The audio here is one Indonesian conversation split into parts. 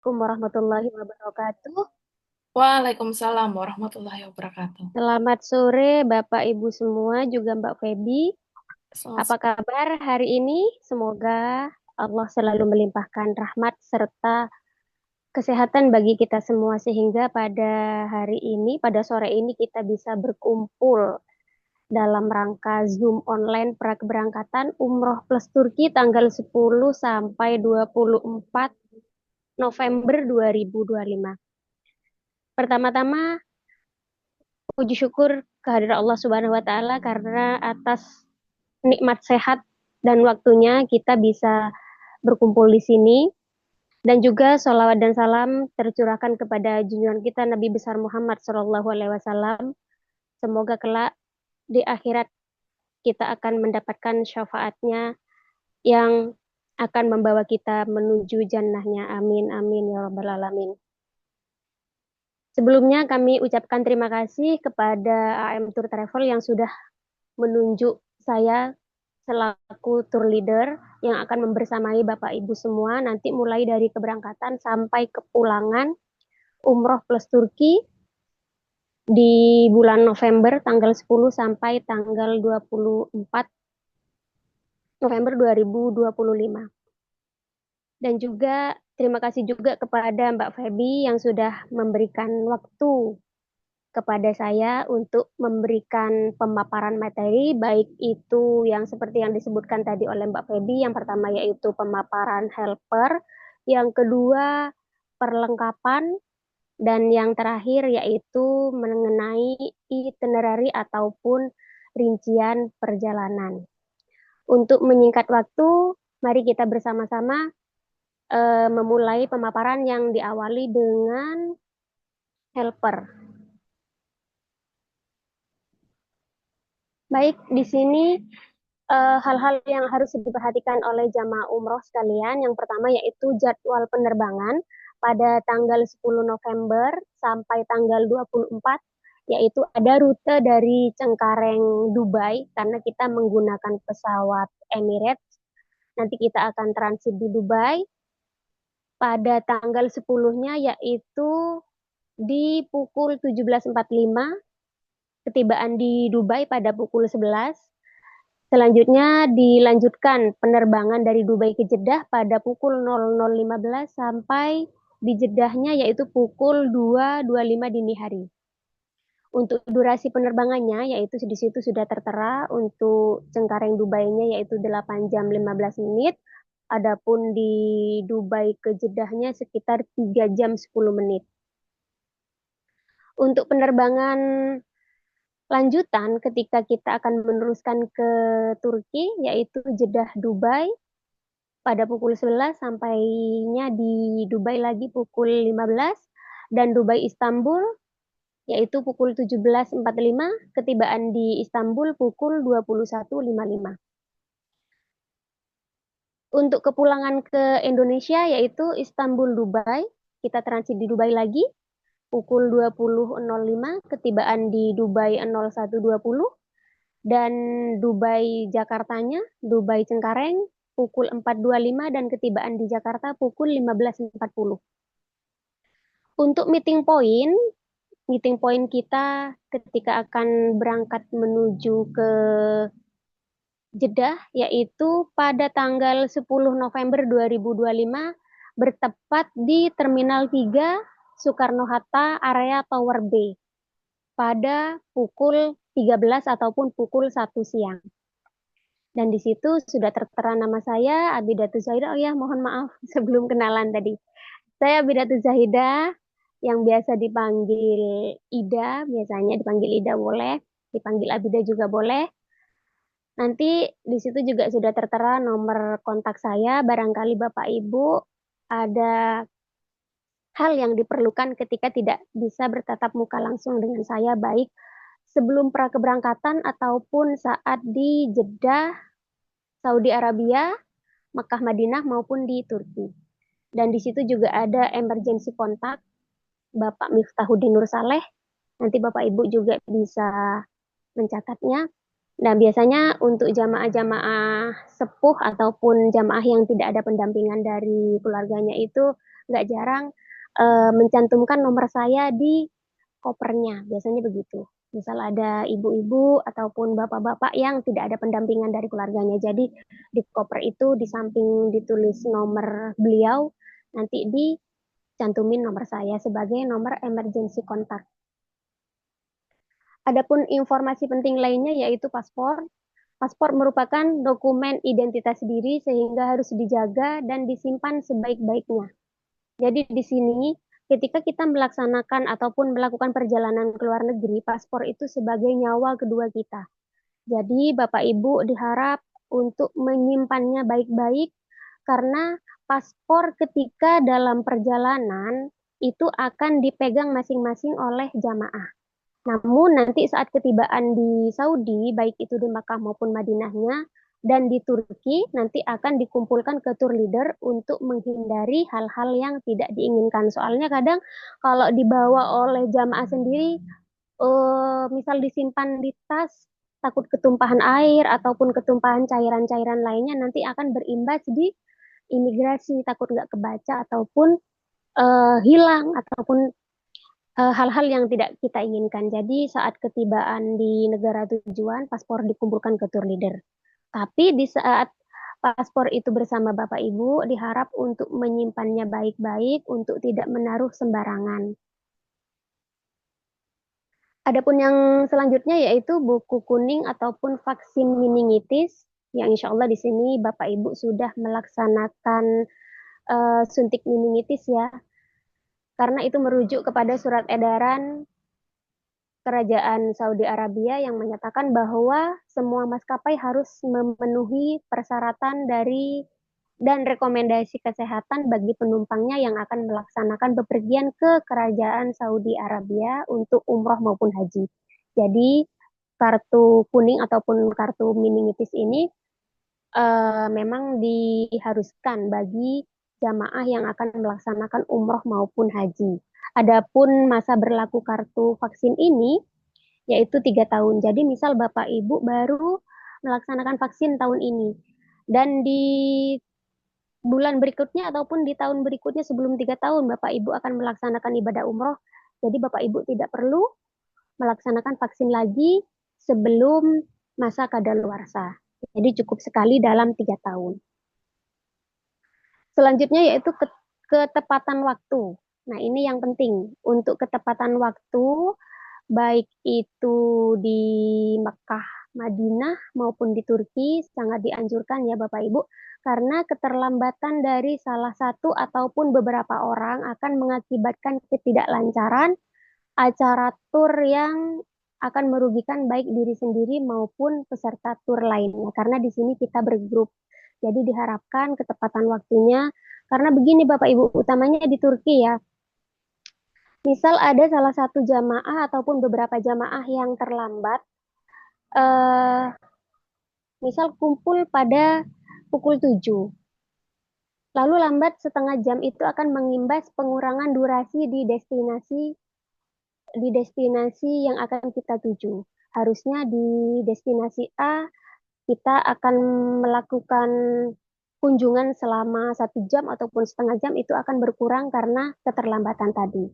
Assalamualaikum warahmatullahi wabarakatuh. Waalaikumsalam warahmatullahi wabarakatuh. Selamat sore Bapak Ibu semua, juga Mbak Feby. Selamat Apa kabar hari ini? Semoga Allah selalu melimpahkan rahmat serta kesehatan bagi kita semua sehingga pada hari ini, pada sore ini kita bisa berkumpul dalam rangka Zoom online prakeberangkatan Umroh plus Turki tanggal 10 sampai 24 November 2025. Pertama-tama puji syukur kehadirat Allah Subhanahu wa taala karena atas nikmat sehat dan waktunya kita bisa berkumpul di sini dan juga sholawat dan salam tercurahkan kepada junjungan kita Nabi besar Muhammad Shallallahu Alaihi Wasallam. Semoga kelak di akhirat kita akan mendapatkan syafaatnya yang akan membawa kita menuju jannahnya. Amin amin ya rabbal alamin. Sebelumnya kami ucapkan terima kasih kepada AM Tour Travel yang sudah menunjuk saya selaku tour leader yang akan membersamai Bapak Ibu semua nanti mulai dari keberangkatan sampai kepulangan Umroh plus Turki di bulan November tanggal 10 sampai tanggal 24 November 2025. Dan juga terima kasih juga kepada Mbak Feby yang sudah memberikan waktu kepada saya untuk memberikan pemaparan materi, baik itu yang seperti yang disebutkan tadi oleh Mbak Feby, yang pertama yaitu pemaparan helper, yang kedua perlengkapan, dan yang terakhir yaitu mengenai itinerary ataupun rincian perjalanan. Untuk menyingkat waktu, mari kita bersama-sama memulai pemaparan yang diawali dengan helper. Baik, di sini hal-hal yang harus diperhatikan oleh jamaah umroh sekalian. Yang pertama yaitu jadwal penerbangan pada tanggal 10 November sampai tanggal 24, yaitu ada rute dari Cengkareng Dubai karena kita menggunakan pesawat Emirates. Nanti kita akan transit di Dubai pada tanggal 10-nya yaitu di pukul 17.45, ketibaan di Dubai pada pukul 11. Selanjutnya dilanjutkan penerbangan dari Dubai ke Jeddah pada pukul 00.15 sampai di Jeddahnya yaitu pukul 2.25 dini hari. Untuk durasi penerbangannya yaitu di situ sudah tertera untuk Cengkareng Dubai-nya yaitu 8 jam 15 menit. Adapun di Dubai ke Jeddahnya sekitar 3 jam 10 menit. Untuk penerbangan lanjutan ketika kita akan meneruskan ke Turki yaitu Jeddah Dubai pada pukul 11 sampainya di Dubai lagi pukul 15 dan Dubai Istanbul yaitu pukul 17.45, ketibaan di Istanbul pukul 21.55. Untuk kepulangan ke Indonesia yaitu Istanbul Dubai, kita transit di Dubai lagi pukul 20.05, ketibaan di Dubai 01.20 dan Dubai Jakartanya, Dubai Cengkareng pukul 4.25 dan ketibaan di Jakarta pukul 15.40. Untuk meeting point kita ketika akan berangkat menuju ke Jeddah yaitu pada tanggal 10 November 2025 bertepat di Terminal 3 Soekarno-Hatta area Tower B pada pukul 13 ataupun pukul 1 siang. Dan di situ sudah tertera nama saya, Abidatu Zahida. Oh ya, mohon maaf sebelum kenalan tadi. Saya Abidatu Zahida, yang biasa dipanggil Ida, biasanya dipanggil Ida boleh, dipanggil Abida juga boleh. Nanti di situ juga sudah tertera nomor kontak saya, barangkali Bapak Ibu ada hal yang diperlukan ketika tidak bisa bertatap muka langsung dengan saya, baik sebelum prakeberangkatan ataupun saat di Jeddah, Saudi Arabia, Makkah Madinah maupun di Turki. Dan di situ juga ada emergency kontak Bapak Miftahuddin Nur Saleh. Nanti Bapak Ibu juga bisa mencatatnya. Nah, biasanya untuk jamaah-jamaah sepuh ataupun jamaah yang tidak ada pendampingan dari keluarganya itu nggak jarang mencantumkan nomor saya di kopernya, biasanya begitu. Misal ada ibu-ibu ataupun bapak-bapak yang tidak ada pendampingan dari keluarganya. Jadi di koper itu di samping ditulis nomor beliau, nanti dicantumin nomor saya sebagai nomor emergency contact. Adapun informasi penting lainnya yaitu paspor. Paspor merupakan dokumen identitas diri sehingga harus dijaga dan disimpan sebaik-baiknya. Jadi di sini ketika kita melaksanakan ataupun melakukan perjalanan ke luar negeri, paspor itu sebagai nyawa kedua kita. Jadi Bapak Ibu diharap untuk menyimpannya baik-baik karena paspor ketika dalam perjalanan itu akan dipegang masing-masing oleh jamaah. Namun nanti saat ketibaan di Saudi, baik itu di Makkah maupun Madinahnya, dan di Turki, nanti akan dikumpulkan ke tour leader untuk menghindari hal-hal yang tidak diinginkan. Soalnya kadang kalau dibawa oleh jamaah sendiri, misal disimpan di tas, takut ketumpahan air ataupun ketumpahan cairan-cairan lainnya, nanti akan berimbas di imigrasi, takut nggak kebaca ataupun hilang ataupun hal-hal yang tidak kita inginkan. Jadi saat ketibaan di negara tujuan, paspor dikumpulkan ke tour leader. Tapi di saat paspor itu bersama Bapak Ibu, diharap untuk menyimpannya baik-baik, untuk tidak menaruh sembarangan. Adapun yang selanjutnya yaitu buku kuning ataupun vaksin meningitis, yang insya Allah di sini Bapak Ibu sudah melaksanakan suntik meningitis ya, karena itu merujuk kepada surat edaran Kerajaan Saudi Arabia yang menyatakan bahwa semua maskapai harus memenuhi persyaratan dari dan rekomendasi kesehatan bagi penumpangnya yang akan melaksanakan bepergian ke Kerajaan Saudi Arabia untuk umroh maupun haji. Jadi kartu kuning ataupun kartu meningitis ini memang diharuskan bagi jamaah yang akan melaksanakan umroh maupun haji. Adapun masa berlaku kartu vaksin ini yaitu 3 tahun. Jadi misal Bapak Ibu baru melaksanakan vaksin tahun ini dan di bulan berikutnya ataupun di tahun berikutnya sebelum 3 tahun Bapak Ibu akan melaksanakan ibadah umroh. Jadi Bapak Ibu tidak perlu melaksanakan vaksin lagi sebelum masa kadaluarsa. Jadi cukup sekali dalam 3 tahun. Selanjutnya yaitu ketepatan waktu. Nah, ini yang penting. Untuk ketepatan waktu, baik itu di Mekah, Madinah maupun di Turki, sangat dianjurkan ya Bapak Ibu, karena keterlambatan dari salah satu ataupun beberapa orang akan mengakibatkan ketidaklancaran acara tur yang akan merugikan baik diri sendiri maupun peserta tur lainnya. Karena di sini kita bergrup. Jadi diharapkan ketepatan waktunya. Karena begini Bapak Ibu, utamanya di Turki ya. Misal ada salah satu jamaah ataupun beberapa jamaah yang terlambat, eh, misal kumpul pada pukul 7. Lalu lambat setengah jam itu akan mengimbas pengurangan durasi di destinasi yang akan kita tuju. Harusnya di destinasi A kita akan melakukan kunjungan selama 1 jam ataupun setengah jam itu akan berkurang karena keterlambatan tadi.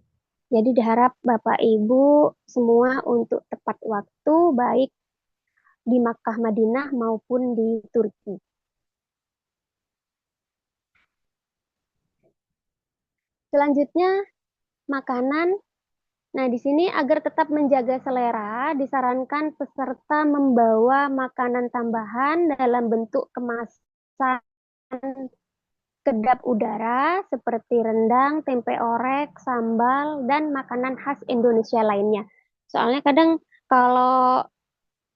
Jadi diharap Bapak Ibu semua untuk tepat waktu baik di Makkah Madinah maupun di Turki. Selanjutnya makanan. Nah, di sini agar tetap menjaga selera, disarankan peserta membawa makanan tambahan dalam bentuk kemasan kedap udara seperti rendang, tempe orek, sambal, dan makanan khas Indonesia lainnya. Soalnya kadang kalau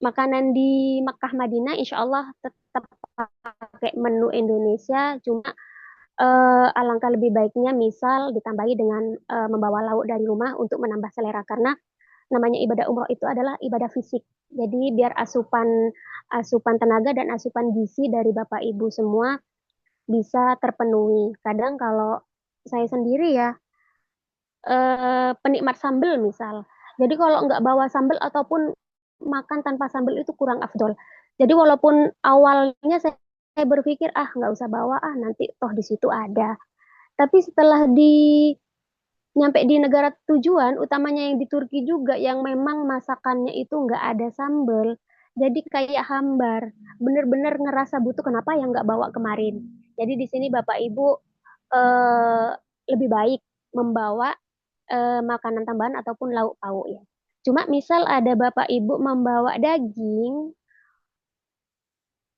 makanan di Makkah Madinah, insya Allah tetap pakai menu Indonesia, cuma alangkah lebih baiknya misal ditambahi dengan membawa lauk dari rumah untuk menambah selera karena namanya ibadah umroh itu adalah ibadah fisik. Jadi biar asupan asupan tenaga dan asupan gizi dari Bapak Ibu semua bisa terpenuhi. Kadang kalau saya sendiri ya penikmat sambal misal. Jadi kalau nggak bawa sambal ataupun makan tanpa sambal itu kurang afdol. Jadi walaupun awalnya saya berpikir nggak usah bawa nanti toh di situ ada. Tapi setelah nyampe di negara tujuan, utamanya yang di Turki juga, yang memang masakannya itu nggak ada sambal, jadi kayak hambar. Bener-bener ngerasa butuh kenapa yang nggak bawa kemarin. Jadi di sini Bapak Ibu eh, lebih baik membawa makanan tambahan ataupun lauk pauk ya. Cuma misal ada Bapak Ibu membawa daging,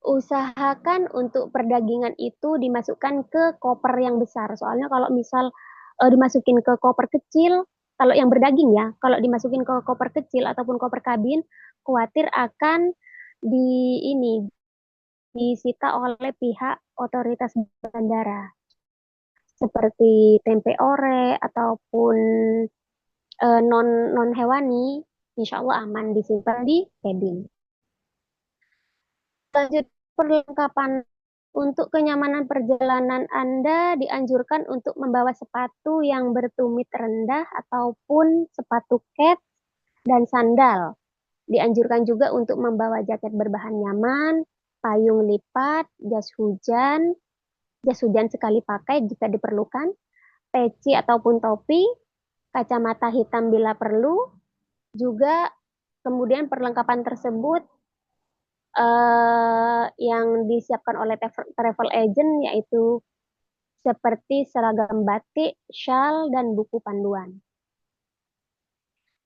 usahakan untuk perdagingan itu dimasukkan ke koper yang besar. Soalnya kalau misal dimasukin ke koper kecil, kalau yang berdaging ya, kalau dimasukin ke koper kecil ataupun koper kabin, khawatir akan di ini disita oleh pihak otoritas bandara, seperti tempe orek ataupun non non hewani, insya Allah aman disimpan di cabin. Lanjut perlengkapan untuk kenyamanan perjalanan Anda dianjurkan untuk membawa sepatu yang bertumit rendah ataupun sepatu kets dan sandal. Dianjurkan juga untuk membawa jaket berbahan nyaman, payung lipat, jas hujan sekali pakai jika diperlukan, peci ataupun topi, kacamata hitam bila perlu. Juga kemudian perlengkapan tersebut yang disiapkan oleh travel agent yaitu seperti seragam batik, shawl, dan buku panduan.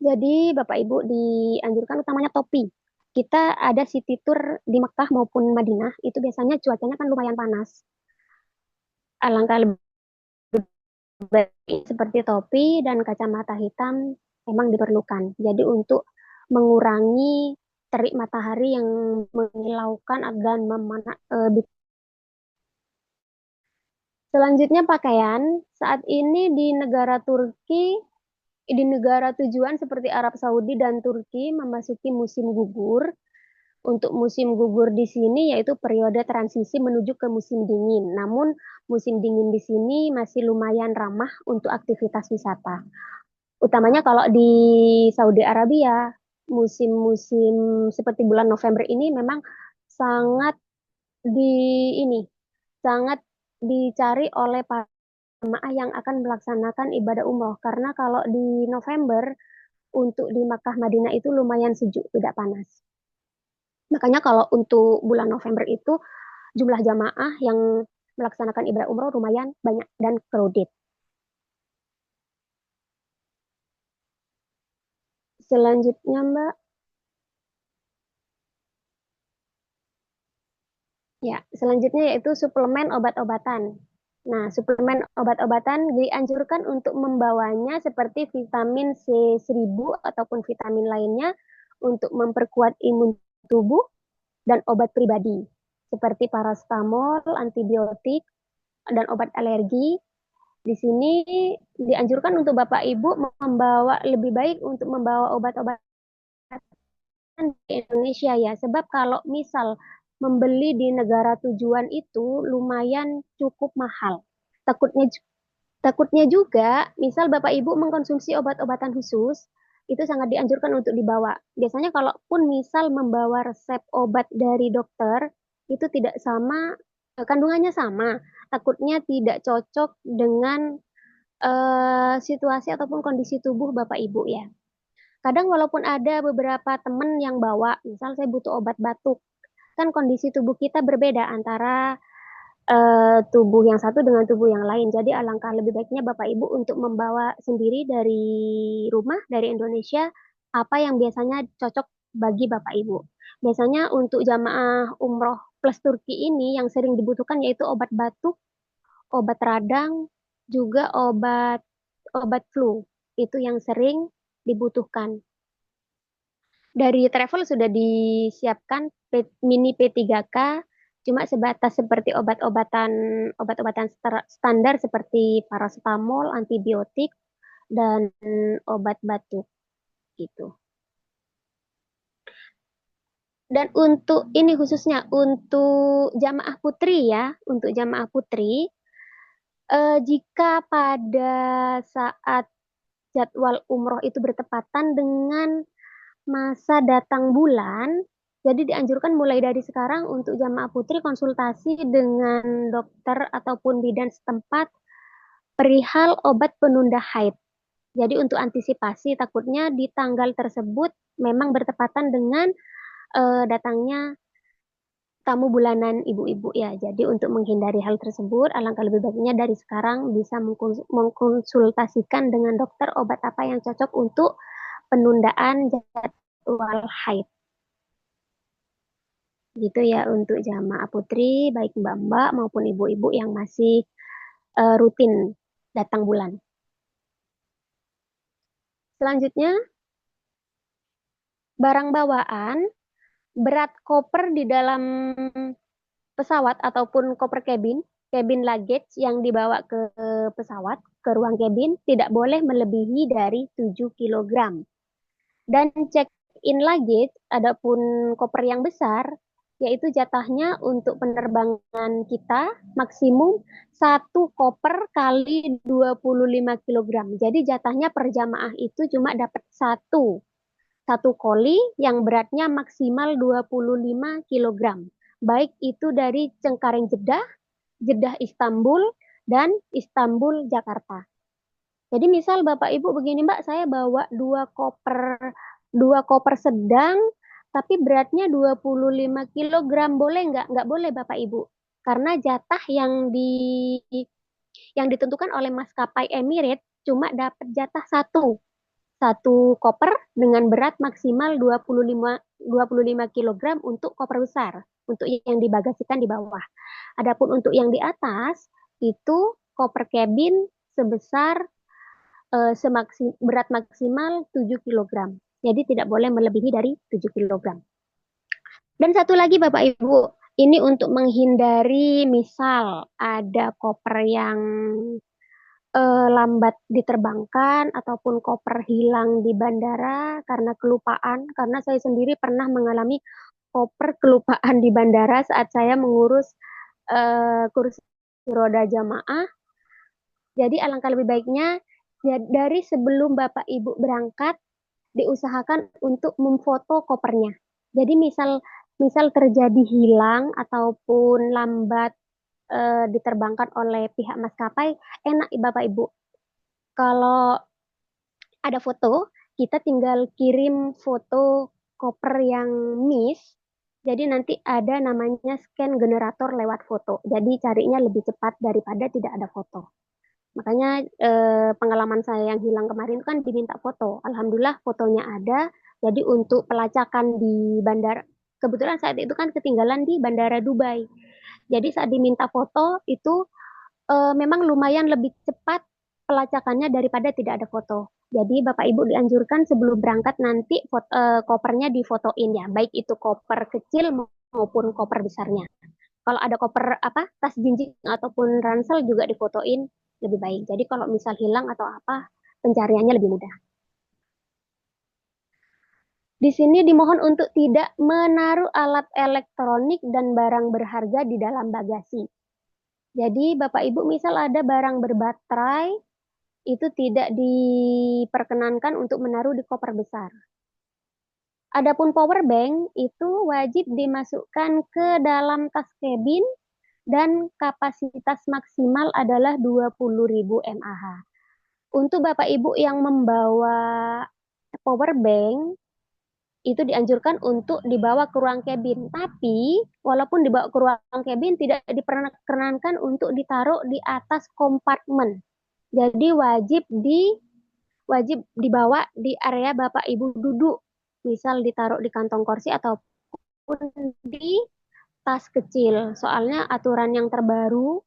Jadi Bapak Ibu dianjurkan utamanya topi. Kita ada city tour di Mekah maupun Madinah, itu biasanya cuacanya kan lumayan panas. Alangkah lebih baik seperti topi dan kacamata hitam memang diperlukan. Jadi untuk mengurangi terik matahari yang menyilaukan dan selanjutnya pakaian. Saat ini di negara tujuan seperti Arab Saudi dan Turki memasuki musim gugur. Untuk musim gugur di sini yaitu periode transisi menuju ke musim dingin. Namun musim dingin di sini masih lumayan ramah untuk aktivitas wisata. Utamanya kalau di Saudi Arabia, musim-musim seperti bulan November ini memang sangat di ini sangat dicari oleh para jemaah yang akan melaksanakan ibadah umroh. Karena kalau di November untuk di Makkah Madinah itu lumayan sejuk, tidak panas. Makanya kalau untuk bulan November itu jumlah jamaah yang melaksanakan ibadah umroh lumayan banyak dan crowded. Selanjutnya Mbak, ya, selanjutnya yaitu suplemen obat-obatan. Nah, suplemen obat-obatan dianjurkan untuk membawanya seperti vitamin C1000 ataupun vitamin lainnya untuk memperkuat imun tubuh dan obat pribadi seperti paracetamol, antibiotik, dan obat alergi. Di sini dianjurkan untuk Bapak Ibu membawa lebih baik untuk membawa obat-obatan di Indonesia ya, sebab kalau misal membeli di negara tujuan itu lumayan cukup mahal. Takutnya takutnya juga, misal Bapak Ibu mengkonsumsi obat-obatan khusus, itu sangat dianjurkan untuk dibawa. Biasanya kalaupun misal membawa resep obat dari dokter, itu tidak sama, kandungannya sama. Takutnya tidak cocok dengan situasi ataupun kondisi tubuh Bapak Ibu ya. Kadang walaupun ada beberapa teman yang bawa, misal saya butuh obat batuk, kan kondisi tubuh kita berbeda antara tubuh yang satu dengan tubuh yang lain. Jadi alangkah lebih baiknya Bapak Ibu untuk membawa sendiri dari rumah, dari Indonesia, apa yang biasanya cocok bagi Bapak Ibu. Biasanya untuk jamaah umroh plus Turki ini yang sering dibutuhkan yaitu obat batuk, obat radang, juga obat obat flu. Itu yang sering dibutuhkan. Dari travel sudah disiapkan mini P3K, cuma sebatas seperti obat-obatan standar seperti paracetamol, antibiotik, dan obat batuk gitu. Dan untuk ini khususnya untuk jamaah putri ya, untuk jamaah putri, jika pada saat jadwal umroh itu bertepatan dengan masa datang bulan, jadi dianjurkan mulai dari sekarang untuk jamaah putri konsultasi dengan dokter ataupun bidan setempat perihal obat penunda haid. Jadi untuk antisipasi takutnya di tanggal tersebut memang bertepatan dengan datangnya tamu bulanan ibu-ibu ya. Jadi untuk menghindari hal tersebut, alangkah lebih baiknya dari sekarang bisa mengkonsultasikan dengan dokter obat apa yang cocok untuk penundaan jadwal haid. Gitu ya untuk jamaah putri, baik mbak-mbak maupun ibu-ibu yang masih rutin datang bulan. Selanjutnya, barang bawaan, berat koper di dalam pesawat ataupun koper cabin, cabin luggage yang dibawa ke pesawat, ke ruang cabin, tidak boleh melebihi dari 7 kilogram. Dan check-in luggage, adapun koper yang besar, yaitu jatahnya untuk penerbangan kita maksimum satu koper kali 25 kilogram. Jadi jatahnya per jamaah itu cuma dapat satu koli yang beratnya maksimal 25 kilogram. Baik itu dari Cengkareng Jeddah, Jeddah Istanbul, dan Istanbul Jakarta. Jadi misal Bapak Ibu begini Mbak, saya bawa dua koper sedang, tapi beratnya 25 kilogram, boleh nggak? Nggak boleh Bapak Ibu. Karena jatah yang ditentukan oleh maskapai Emirates cuma dapat jatah satu koper dengan berat maksimal 25 kilogram untuk koper besar, untuk yang dibagasikan di bawah. Adapun untuk yang di atas, itu koper cabin sebesar berat maksimal 7 kilogram. Jadi tidak boleh melebihi dari 7 kilogram. Dan satu lagi Bapak Ibu, ini untuk menghindari misal ada koper yang lambat diterbangkan ataupun koper hilang di bandara karena kelupaan. Karena saya sendiri pernah mengalami koper kelupaan di bandara saat saya mengurus kursi roda jamaah. Jadi alangkah lebih baiknya ya, dari sebelum Bapak Ibu berangkat diusahakan untuk memfoto kopernya. Jadi misal misal terjadi hilang ataupun lambat diterbangkan oleh pihak maskapai, enak Bapak Ibu. Kalau ada foto, kita tinggal kirim foto koper yang miss. Jadi nanti ada namanya scan generator lewat foto. Jadi carinya lebih cepat daripada tidak ada foto. Makanya pengalaman saya yang hilang kemarin kan diminta foto. Alhamdulillah fotonya ada. Jadi untuk pelacakan di bandara, kebetulan saat itu kan ketinggalan di Bandara Dubai. Jadi saat diminta foto itu memang lumayan lebih cepat pelacakannya daripada tidak ada foto. Jadi Bapak Ibu dianjurkan sebelum berangkat nanti kopernya difotoin ya, baik itu koper kecil maupun koper besarnya. Kalau ada koper apa tas jinjing ataupun ransel juga difotoin lebih baik. Jadi kalau misal hilang atau apa, pencariannya lebih mudah. Di sini dimohon untuk tidak menaruh alat elektronik dan barang berharga di dalam bagasi. Jadi Bapak Ibu misal ada barang berbaterai, itu tidak diperkenankan untuk menaruh di koper besar. Adapun power bank itu wajib dimasukkan ke dalam tas kabin dan kapasitas maksimal adalah 20.000 mAh. Untuk Bapak Ibu yang membawa power bank, itu dianjurkan untuk dibawa ke ruang kabin. Tapi, walaupun dibawa ke ruang kabin, tidak diperkenankan untuk ditaruh di atas kompartemen. Jadi wajib dibawa di area Bapak Ibu duduk. Misal ditaruh di kantong kursi ataupun di tas kecil. Soalnya aturan yang terbaru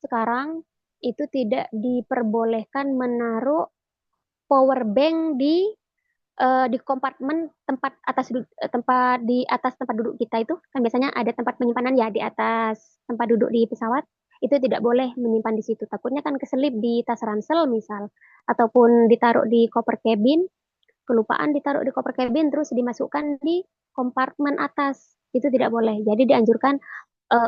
sekarang itu tidak diperbolehkan menaruh power bank di kompartemen tempat di atas tempat duduk kita itu kan biasanya ada tempat penyimpanan ya di atas tempat duduk di pesawat itu tidak boleh menyimpan di situ takutnya kan keselip di tas ransel misal ataupun ditaruh di koper cabin kelupaan ditaruh di koper cabin terus dimasukkan di kompartemen atas itu tidak boleh jadi dianjurkan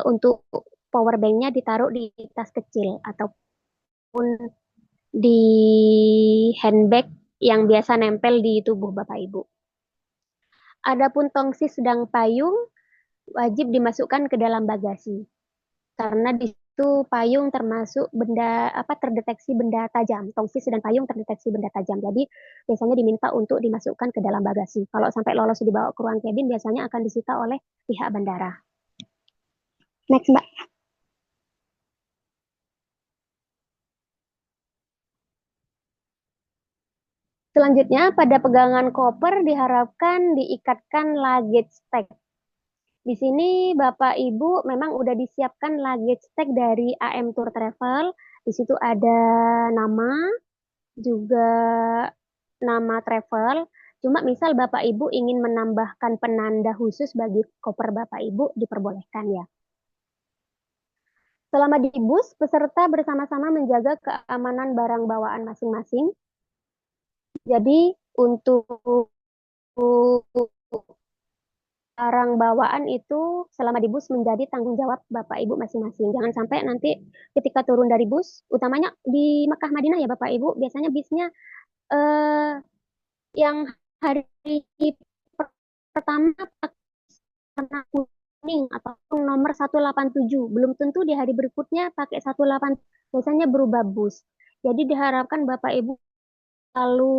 untuk power banknya ditaruh di tas kecil ataupun di handbag yang biasa nempel di tubuh Bapak Ibu. Adapun tongsis sedang payung wajib dimasukkan ke dalam bagasi karena di itu payung termasuk benda apa terdeteksi benda tajam, tongsis dan payung terdeteksi benda tajam. Jadi biasanya diminta untuk dimasukkan ke dalam bagasi. Kalau sampai lolos dibawa ke ruang cabin biasanya akan disita oleh pihak bandara. Next, Mbak. Selanjutnya, pada pegangan koper diharapkan diikatkan luggage tag. Di sini Bapak Ibu memang udah disiapkan luggage tag dari AM Tour Travel. Di situ ada nama, juga nama travel. Cuma misal Bapak Ibu ingin menambahkan penanda khusus bagi koper Bapak Ibu, diperbolehkan ya. Selama di bus, peserta bersama-sama menjaga keamanan barang bawaan masing-masing. Jadi untuk barang bawaan itu selama di bus menjadi tanggung jawab Bapak Ibu masing-masing. Jangan sampai nanti ketika turun dari bus, utamanya di Mekah Madinah ya Bapak Ibu, biasanya bisnya eh, yang hari pertama warna kuning ataupun nomor 187. Belum tentu di hari berikutnya pakai 18. Biasanya berubah bus. Jadi diharapkan Bapak Ibu selalu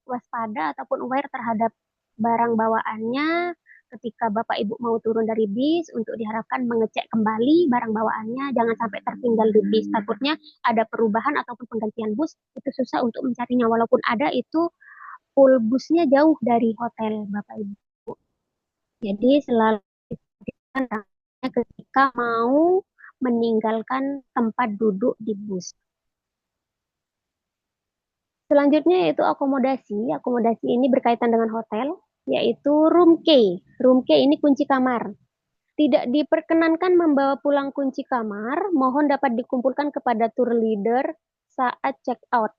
waspada ataupun aware terhadap barang bawaannya ketika Bapak Ibu mau turun dari bis untuk diharapkan mengecek kembali barang bawaannya. Jangan sampai tertinggal di bis. Takutnya ada perubahan ataupun penggantian bus itu susah untuk mencarinya. Walaupun ada itu full busnya jauh dari hotel Bapak Ibu. Jadi selalu ketika mau meninggalkan tempat duduk di bus. Selanjutnya yaitu akomodasi. Akomodasi ini berkaitan dengan hotel, yaitu room key. Room key ini kunci kamar. Tidak diperkenankan membawa pulang kunci kamar, mohon dapat dikumpulkan kepada tour leader saat check out.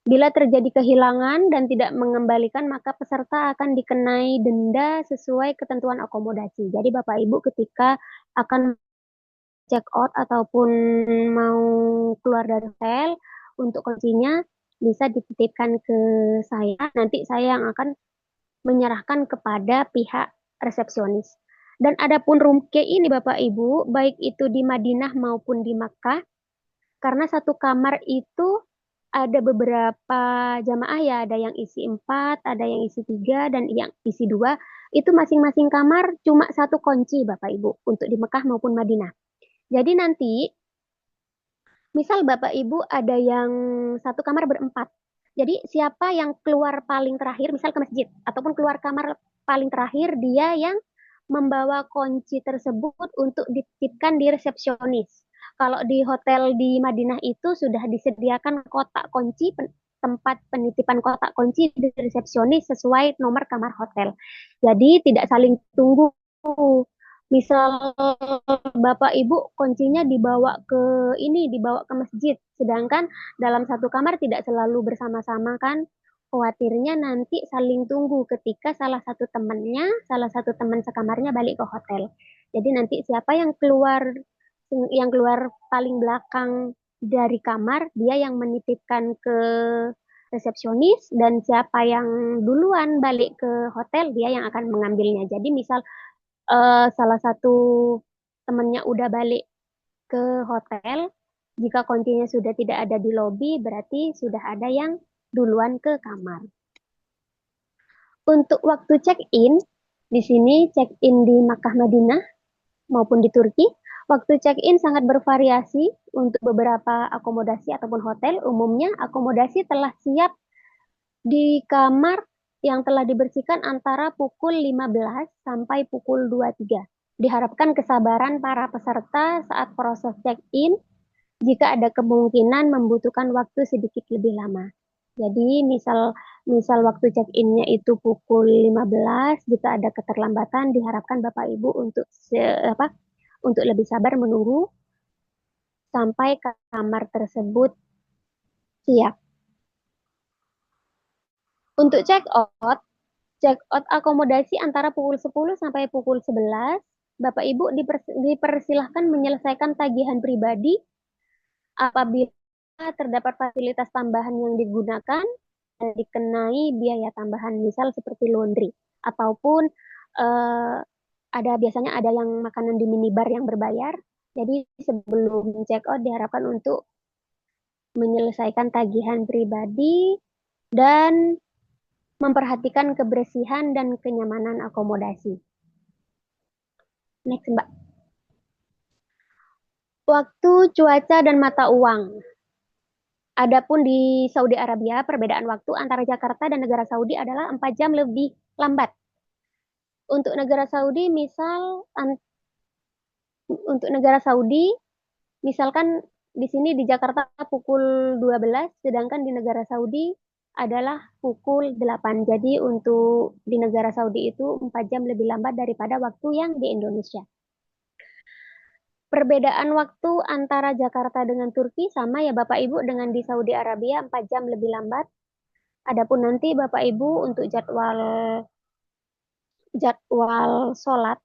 Bila terjadi kehilangan dan tidak mengembalikan, maka peserta akan dikenai denda sesuai ketentuan akomodasi. Jadi Bapak Ibu ketika akan check out ataupun mau keluar dari hotel untuk kuncinya bisa dititipkan ke saya. Nanti saya yang akan menyerahkan kepada pihak resepsionis. Dan adapun room key ini Bapak Ibu, baik itu di Madinah maupun di Makkah, karena satu kamar itu ada beberapa jamaah ya, ada yang isi 4, ada yang isi 3, dan yang isi 2. Itu masing-masing kamar cuma satu kunci Bapak Ibu, untuk di Mekah maupun Madinah. Jadi nanti misal Bapak Ibu ada yang satu kamar berempat. Jadi siapa yang keluar paling terakhir, misal ke masjid, ataupun keluar kamar paling terakhir, dia yang membawa kunci tersebut untuk dititipkan di resepsionis. Kalau di hotel di Madinah itu sudah disediakan kotak kunci, tempat penitipan kotak kunci di resepsionis sesuai nomor kamar hotel. Jadi tidak saling tunggu. Misal Bapak Ibu kuncinya dibawa ke masjid, sedangkan dalam satu kamar tidak selalu bersama-sama kan. Khawatirnya nanti saling tunggu ketika salah satu teman sekamarnya balik ke hotel. Jadi nanti siapa yang keluar paling belakang dari kamar, dia yang menitipkan ke resepsionis dan siapa yang duluan balik ke hotel, dia yang akan mengambilnya. Jadi misal salah satu temennya udah balik ke hotel, jika kuncinya sudah tidak ada di lobi, berarti sudah ada yang duluan ke kamar. Untuk waktu check-in, di sini check-in di Makkah Madinah maupun di Turki, waktu check-in sangat bervariasi untuk beberapa akomodasi ataupun hotel. Umumnya akomodasi telah siap di kamar yang telah dibersihkan antara pukul 15 sampai pukul 23. Diharapkan kesabaran para peserta saat proses check-in jika ada kemungkinan membutuhkan waktu sedikit lebih lama. Jadi misal misal waktu check-innya itu pukul 15, jika ada keterlambatan diharapkan Bapak Ibu untuk lebih sabar menunggu sampai kamar tersebut siap. Untuk check out akomodasi antara pukul 10 sampai pukul 11. Bapak Ibu dipersilahkan menyelesaikan tagihan pribadi apabila terdapat fasilitas tambahan yang digunakan dan dikenai biaya tambahan, misal seperti laundry ataupun eh, biasanya ada yang makanan di minibar yang berbayar. Jadi sebelum check out diharapkan untuk menyelesaikan tagihan pribadi dan memperhatikan kebersihan dan kenyamanan akomodasi. Next, Mbak. Waktu, cuaca, dan mata uang. Adapun di Saudi Arabia, perbedaan waktu antara Jakarta dan negara Saudi adalah 4 jam lebih lambat. Untuk negara Saudi, untuk negara Saudi, misalkan di sini di Jakarta pukul 12, sedangkan di negara Saudi adalah pukul 8. Jadi untuk di negara Saudi itu 4 jam lebih lambat daripada waktu yang di Indonesia. Perbedaan waktu antara Jakarta dengan Turki sama ya Bapak Ibu dengan di Saudi Arabia 4 jam lebih lambat. Adapun nanti Bapak Ibu untuk jadwal jadwal sholat,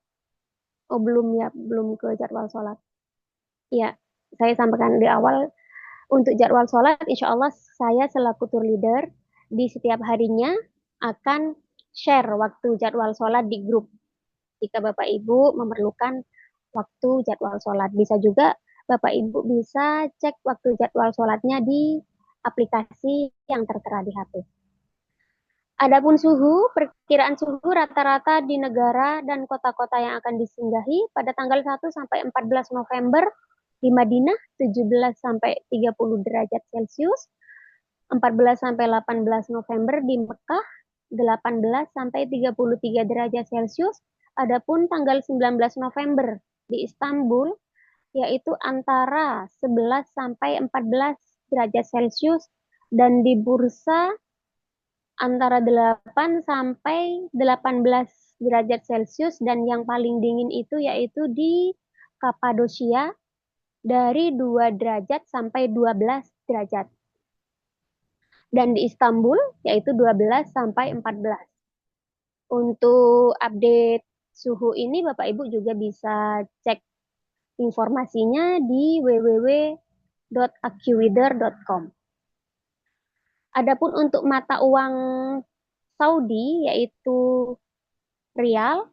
oh belum ya, belum ke jadwal sholat. Ya, saya sampaikan di awal untuk jadwal sholat, insya Allah saya selaku tour leader di setiap harinya akan share waktu jadwal sholat di grup. Jika Bapak Ibu memerlukan waktu jadwal sholat, bisa juga Bapak Ibu bisa cek waktu jadwal sholatnya di aplikasi yang tertera di HP. Adapun suhu, perkiraan suhu rata-rata di negara dan kota-kota yang akan disinggahi pada tanggal 1 sampai 14 November di Madinah 17 sampai 30 derajat Celcius, 14 sampai 18 November di Mekah 18 sampai 33 derajat Celcius. Adapun tanggal 19 November di Istanbul yaitu antara 11 sampai 14 derajat Celcius dan di Bursa antara 8 sampai 18 derajat Celcius dan yang paling dingin itu yaitu di Kapadosia dari 2 derajat sampai 12 derajat. Dan di Istanbul yaitu 12 sampai 14. Untuk update suhu ini Bapak Ibu juga bisa cek informasinya di www.accuweather.com. Adapun untuk mata uang Saudi yaitu rial,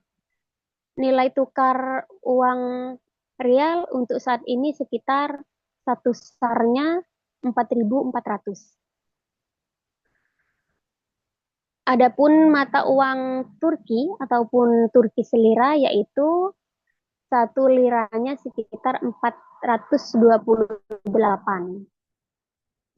nilai tukar uang rial untuk saat ini sekitar satu SAR-nya 4.400. Adapun mata uang Turki ataupun Turki selira yaitu satu liranya sekitar 428.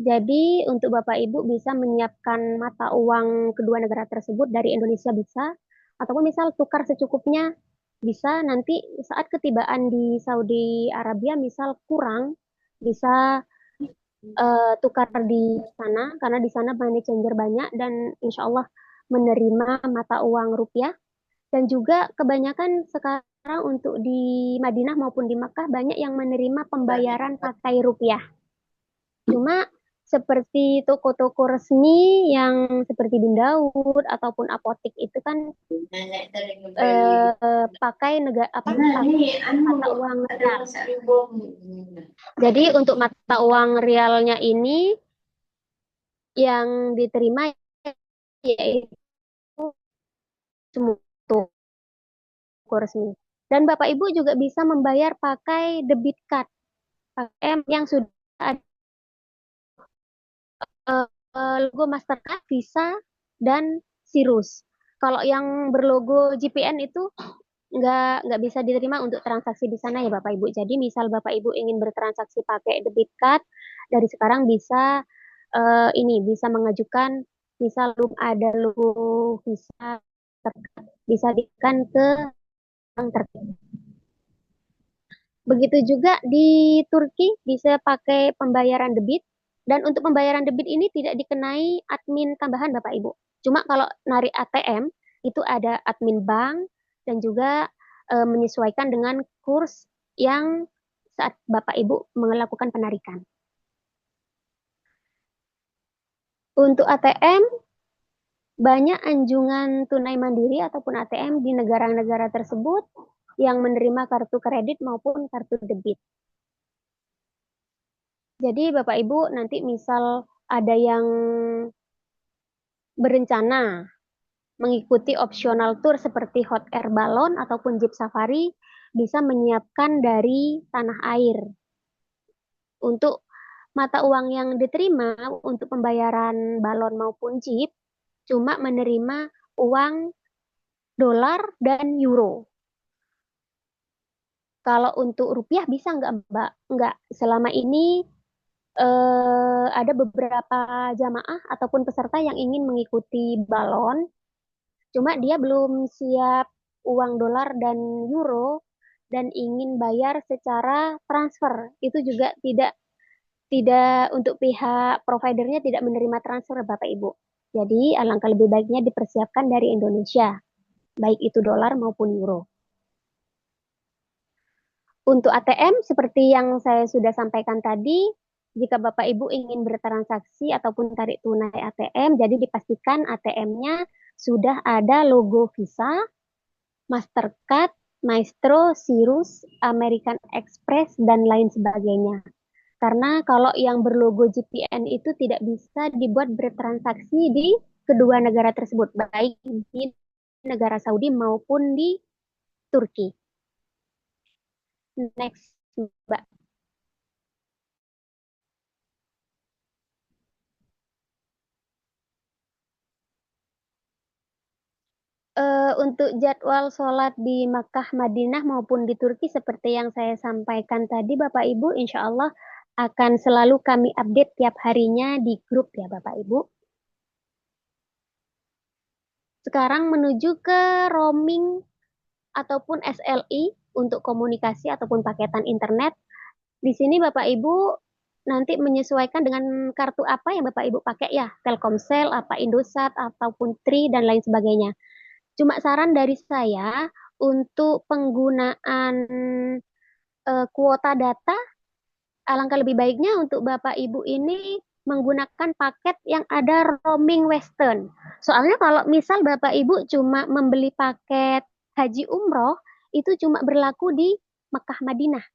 Jadi untuk Bapak Ibu bisa menyiapkan mata uang kedua negara tersebut dari Indonesia bisa, ataupun misal tukar secukupnya bisa nanti saat ketibaan di Saudi Arabia misal kurang bisa tukar di sana karena di sana money changer banyak dan insya Allah menerima mata uang rupiah dan juga kebanyakan sekarang untuk di Madinah maupun di Makkah banyak yang menerima pembayaran pakai rupiah. Cuma seperti toko-toko resmi yang seperti Bindaud ataupun apotik itu kan pakai negara apa pakai mata uang real. Jadi untuk mata uang realnya ini yang diterima yaitu semua toko resmi. Dan Bapak Ibu juga bisa membayar pakai debit card yang sudah ada logo Mastercard, Visa, dan Sirus. Kalau yang berlogo GPN itu nggak bisa diterima untuk transaksi di sana ya Bapak Ibu. Jadi misal Bapak Ibu ingin bertransaksi pakai debit card, dari sekarang bisa ini bisa mengajukan misal belum ada logo Visa bisa dikan ke bank terkait. Begitu juga di Turki bisa pakai pembayaran debit dan untuk pembayaran debit ini tidak dikenai admin tambahan Bapak Ibu. Cuma kalau narik ATM itu ada admin bank dan juga menyesuaikan dengan kurs yang saat Bapak Ibu melakukan penarikan. Untuk ATM banyak anjungan tunai mandiri ataupun ATM di negara-negara tersebut yang menerima kartu kredit maupun kartu debit. Jadi Bapak Ibu nanti misal ada yang berencana mengikuti optional tour seperti hot air balloon ataupun jeep safari, bisa menyiapkan dari tanah air untuk mata uang yang diterima untuk pembayaran balon maupun chip cuma menerima uang dolar dan euro. Kalau untuk rupiah bisa nggak Mbak? Nggak. Selama ini ada beberapa jamaah ataupun peserta yang ingin mengikuti balon, cuma dia belum siap uang dolar dan euro dan ingin bayar secara transfer. Itu juga tidak tidak untuk pihak providernya tidak menerima transfer Bapak Ibu. Jadi alangkah lebih baiknya dipersiapkan dari Indonesia, baik itu dolar maupun euro. Untuk ATM, seperti yang saya sudah sampaikan tadi, jika Bapak Ibu ingin bertransaksi ataupun tarik tunai ATM, jadi dipastikan ATM-nya sudah ada logo Visa, Mastercard, Maestro, Cirrus, American Express, dan lain sebagainya. Karena kalau yang berlogo JPN itu tidak bisa dibuat bertransaksi di kedua negara tersebut, baik di negara Saudi maupun di Turki. Next, Mbak. Untuk jadwal sholat di Makkah, Madinah maupun di Turki seperti yang saya sampaikan tadi, Bapak Ibu, insya Allah akan selalu kami update tiap harinya di grup ya Bapak Ibu. Sekarang menuju ke roaming ataupun SLI untuk komunikasi ataupun paketan internet. Di sini Bapak Ibu nanti menyesuaikan dengan kartu apa yang Bapak Ibu pakai ya, Telkomsel, apa Indosat, ataupun Tri, dan lain sebagainya. Cuma saran dari saya untuk penggunaan kuota data, alangkah lebih baiknya untuk Bapak Ibu ini menggunakan paket yang ada roaming Western. Soalnya kalau misal Bapak Ibu cuma membeli paket haji umroh, itu cuma berlaku di Mekah Madinah.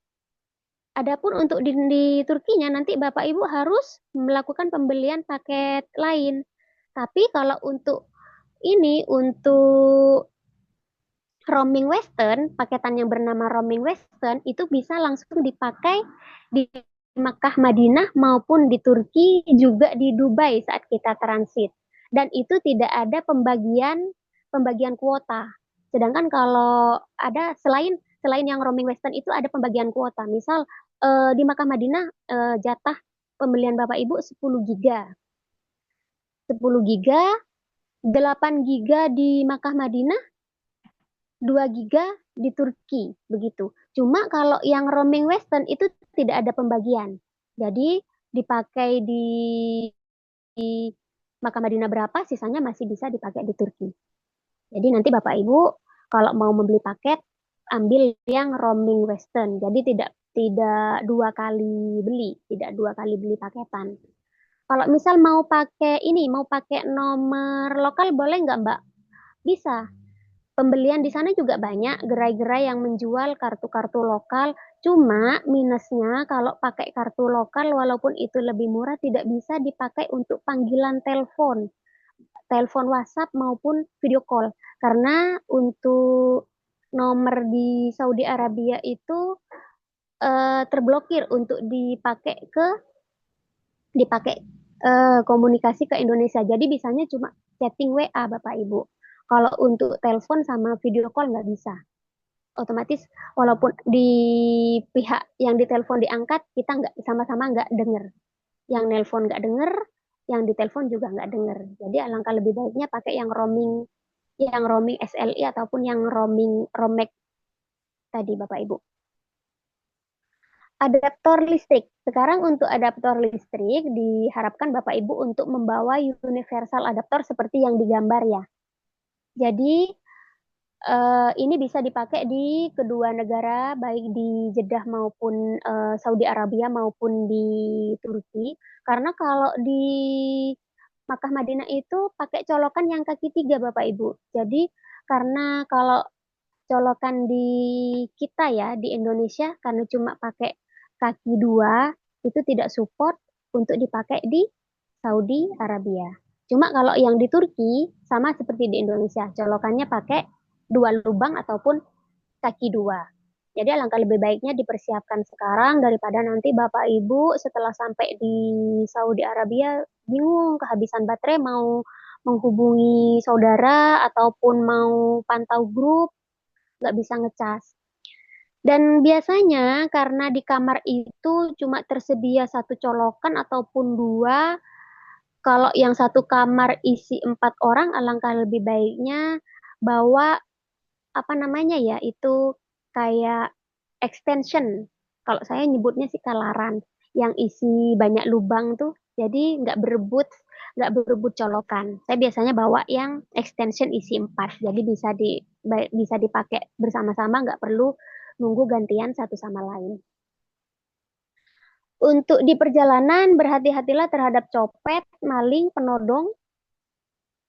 Adapun untuk di Turkinya nanti Bapak Ibu harus melakukan pembelian paket lain. Tapi kalau untuk ini untuk roaming Western, paketan yang bernama roaming Western itu bisa langsung dipakai di Makkah, Madinah maupun di Turki juga di Dubai saat kita transit. Dan itu tidak ada pembagian pembagian kuota. Sedangkan kalau ada selain yang roaming Western itu ada pembagian kuota. Misal di Makkah Madinah jatah pembelian Bapak Ibu 10 giga. 10 giga, 8 giga di Makkah Madinah, 2 giga di Turki, begitu. Cuma kalau yang roaming Western itu tidak ada pembagian. Jadi dipakai di Makkah Madinah berapa, sisanya masih bisa dipakai di Turki. Jadi nanti Bapak Ibu kalau mau membeli paket, ambil yang roaming Western. Jadi tidak tidak dua kali beli, tidak dua kali beli paketan. Kalau misal mau pakai ini, mau pakai nomor lokal boleh nggak Mbak? Bisa. Pembelian di sana juga banyak gerai-gerai yang menjual kartu-kartu lokal. Cuma minusnya kalau pakai kartu lokal walaupun itu lebih murah tidak bisa dipakai untuk panggilan telepon, telepon WhatsApp maupun video call. Karena untuk nomor di Saudi Arabia itu terblokir untuk dipakai komunikasi ke Indonesia. Jadi bisanya cuma chatting WA Bapak Ibu. Kalau untuk telepon sama video call nggak bisa. Otomatis walaupun di pihak yang ditelepon diangkat, kita nggak sama-sama nggak dengar. Yang nelpon nggak dengar, yang ditelepon juga nggak dengar. Jadi alangkah lebih baiknya pakai yang roaming SLI ataupun yang roaming Romex tadi Bapak Ibu. Adaptor listrik. Sekarang untuk adaptor listrik diharapkan Bapak Ibu untuk membawa universal adaptor seperti yang digambar ya. Jadi ini bisa dipakai di kedua negara, baik di Jeddah maupun Saudi Arabia maupun di Turki. Karena kalau di Makkah Madinah itu pakai colokan yang kaki tiga, Bapak Ibu. Jadi karena kalau colokan di kita ya, di Indonesia, karena cuma pakai kaki dua, itu tidak support untuk dipakai di Saudi Arabia. Cuma kalau yang di Turki, sama seperti di Indonesia, colokannya pakai dua lubang ataupun kaki dua. Jadi alangkah lebih baiknya dipersiapkan sekarang daripada nanti Bapak Ibu setelah sampai di Saudi Arabia bingung kehabisan baterai mau menghubungi saudara ataupun mau pantau grup nggak bisa ngecas. Dan biasanya karena di kamar itu cuma tersedia satu colokan ataupun dua, kalau yang satu kamar isi 4 orang, alangkah lebih baiknya bawa apa namanya ya itu kayak extension. Kalau saya nyebutnya sih kalaran yang isi banyak lubang tuh. Jadi nggak berebut colokan. Saya biasanya bawa yang extension isi 4. Jadi bisa dipakai bersama-sama, nggak perlu nunggu gantian satu sama lain. Untuk di perjalanan berhati-hatilah terhadap copet, maling, penodong,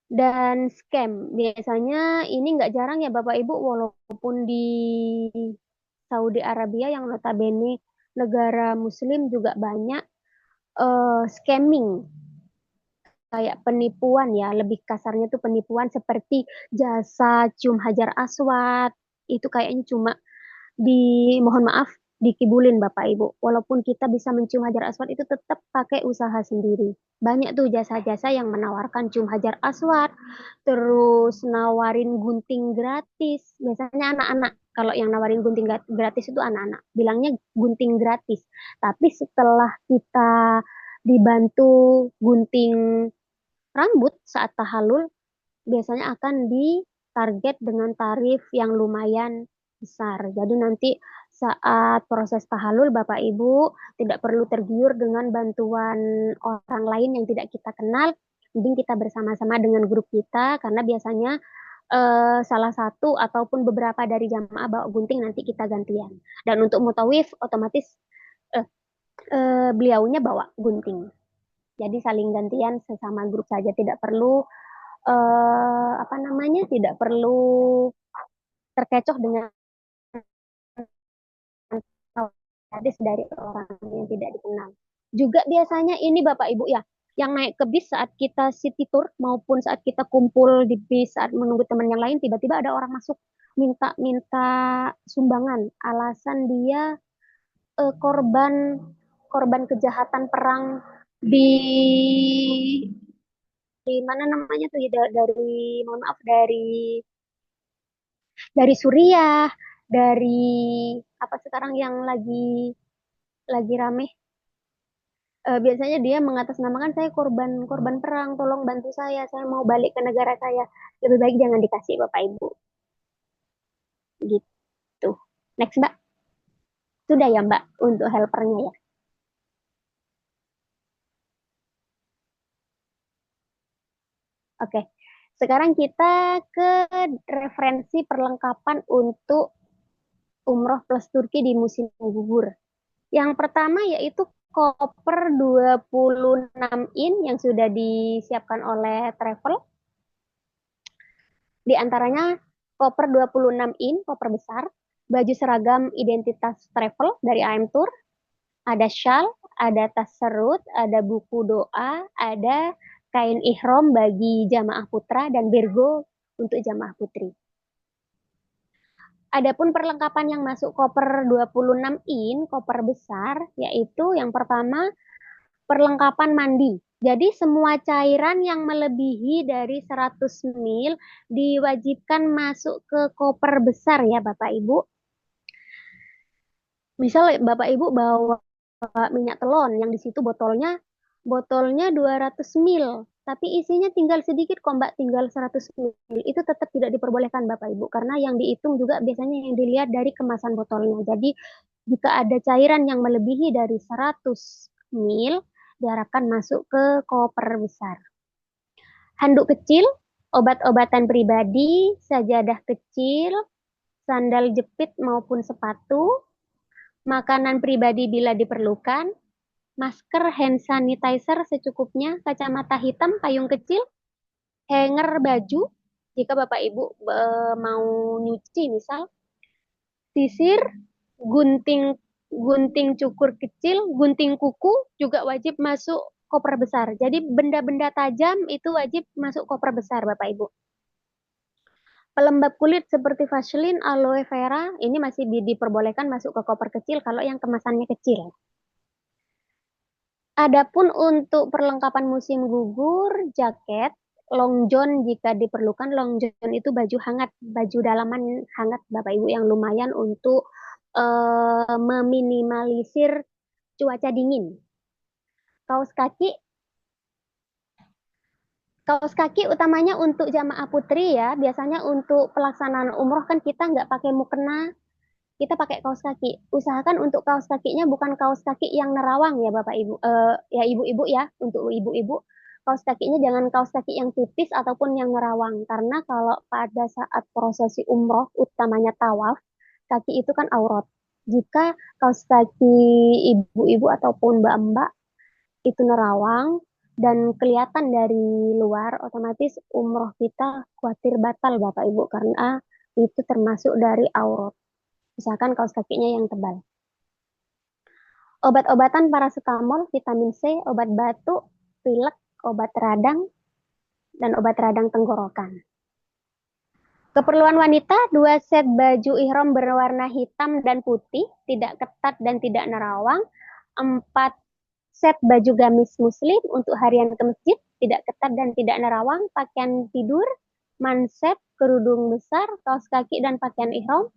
dan scam. Biasanya ini nggak jarang ya Bapak Ibu, walaupun di Saudi Arabia yang notabene negara Muslim juga banyak scamming, kayak penipuan ya, lebih kasarnya tuh penipuan seperti jasa cium hajar aswad, itu kayaknya cuma mohon maaf dikibulin Bapak Ibu. Walaupun kita bisa mencium hajar aswad itu tetap pakai usaha sendiri. Banyak tuh jasa-jasa yang menawarkan cium hajar aswad, terus nawarin gunting gratis. Biasanya anak-anak, kalau yang nawarin gunting gratis itu anak-anak. Bilangnya gunting gratis. Tapi setelah kita dibantu gunting rambut saat tahallul, biasanya akan ditarget dengan tarif yang lumayan besar. Jadi nanti saat proses tahallul Bapak Ibu tidak perlu tergiur dengan bantuan orang lain yang tidak kita kenal. Mending kita bersama-sama dengan grup kita karena biasanya salah satu ataupun beberapa dari jamaah bawa gunting nanti kita gantian. Dan untuk mutawif otomatis eh, beliaunya bawa gunting. Jadi saling gantian sesama grup saja, tidak perlu apa namanya, tidak perlu terkecoh dengan hadis dari orang yang tidak dikenal. Juga biasanya ini Bapak Ibu ya, yang naik ke bis saat kita city tour maupun saat kita kumpul di bis saat menunggu teman yang lain, tiba-tiba ada orang masuk minta-minta sumbangan. Alasan dia korban korban kejahatan perang di mana namanya tuh ya, dari mohon maaf dari Suriah, dari apa sekarang yang lagi rame. Biasanya dia mengatasnamakan saya korban korban perang, tolong bantu saya mau balik ke negara saya. Lebih baik jangan dikasih Bapak Ibu. Gitu. Next Mbak, sudah ya Mbak untuk helpernya ya. Oke. Sekarang kita ke referensi perlengkapan untuk umroh plus Turki di musim gugur. Yang pertama yaitu koper 26 in yang sudah disiapkan oleh travel. Di antaranya koper 26 in, koper besar, baju seragam identitas travel dari AM Tour, ada shawl, ada tas serut, ada buku doa, ada kain ihram bagi jamaah putra dan bergo untuk jamaah putri. Adapun perlengkapan yang masuk koper 26 in, koper besar, yaitu yang pertama perlengkapan mandi. Jadi semua cairan yang melebihi dari 100 ml diwajibkan masuk ke koper besar ya Bapak Ibu. Misal Bapak Ibu bawa minyak telon yang di situ botolnya 200 ml, tapi isinya tinggal sedikit kok Mbak, tinggal 100 ml. Itu tetap tidak diperbolehkan Bapak Ibu karena yang dihitung juga biasanya yang dilihat dari kemasan botolnya. Jadi jika ada cairan yang melebihi dari 100 ml diharapkan masuk ke koper besar. Handuk kecil, obat-obatan pribadi, sajadah kecil, sandal jepit maupun sepatu, makanan pribadi bila diperlukan, masker hand sanitizer secukupnya, kacamata hitam, payung kecil, hanger baju, jika Bapak Ibu mau nyuci misal, sisir, gunting gunting cukur kecil, gunting kuku juga wajib masuk koper besar. Jadi benda-benda tajam itu wajib masuk koper besar Bapak Ibu. Pelembab kulit seperti Vaseline, aloe vera ini masih diperbolehkan masuk ke koper kecil kalau yang kemasannya kecil. Adapun untuk perlengkapan musim gugur, jaket, long john jika diperlukan. Long john itu baju hangat, baju dalaman hangat Bapak Ibu yang lumayan untuk meminimalisir cuaca dingin. Kaos kaki, kaos kaki utamanya untuk jamaah putri ya. Biasanya untuk pelaksanaan umroh kan kita nggak pakai mukena, kita pakai kaos kaki. Usahakan untuk kaos kakinya bukan kaos kaki yang nerawang ya Bapak Ibu, ya Ibu-ibu ya, untuk ibu-ibu kaos kakinya jangan kaos kaki yang tipis ataupun yang nerawang karena kalau pada saat prosesi umroh utamanya tawaf, kaki itu kan aurat. Jika kaos kaki ibu-ibu ataupun mbak-mbak itu nerawang dan kelihatan dari luar, otomatis umroh kita khawatir batal Bapak Ibu karena itu termasuk dari aurat. Misalkan kaos kakinya yang tebal. Obat-obatan paracetamol, vitamin C, obat batuk, pilek, obat radang, dan obat radang tenggorokan. Keperluan wanita, 2 set baju ihram berwarna hitam dan putih, tidak ketat dan tidak nerawang. 4 set baju gamis muslim untuk harian ke masjid, tidak ketat dan tidak nerawang. Pakaian tidur, manset, kerudung besar, kaos kaki dan pakaian ihram.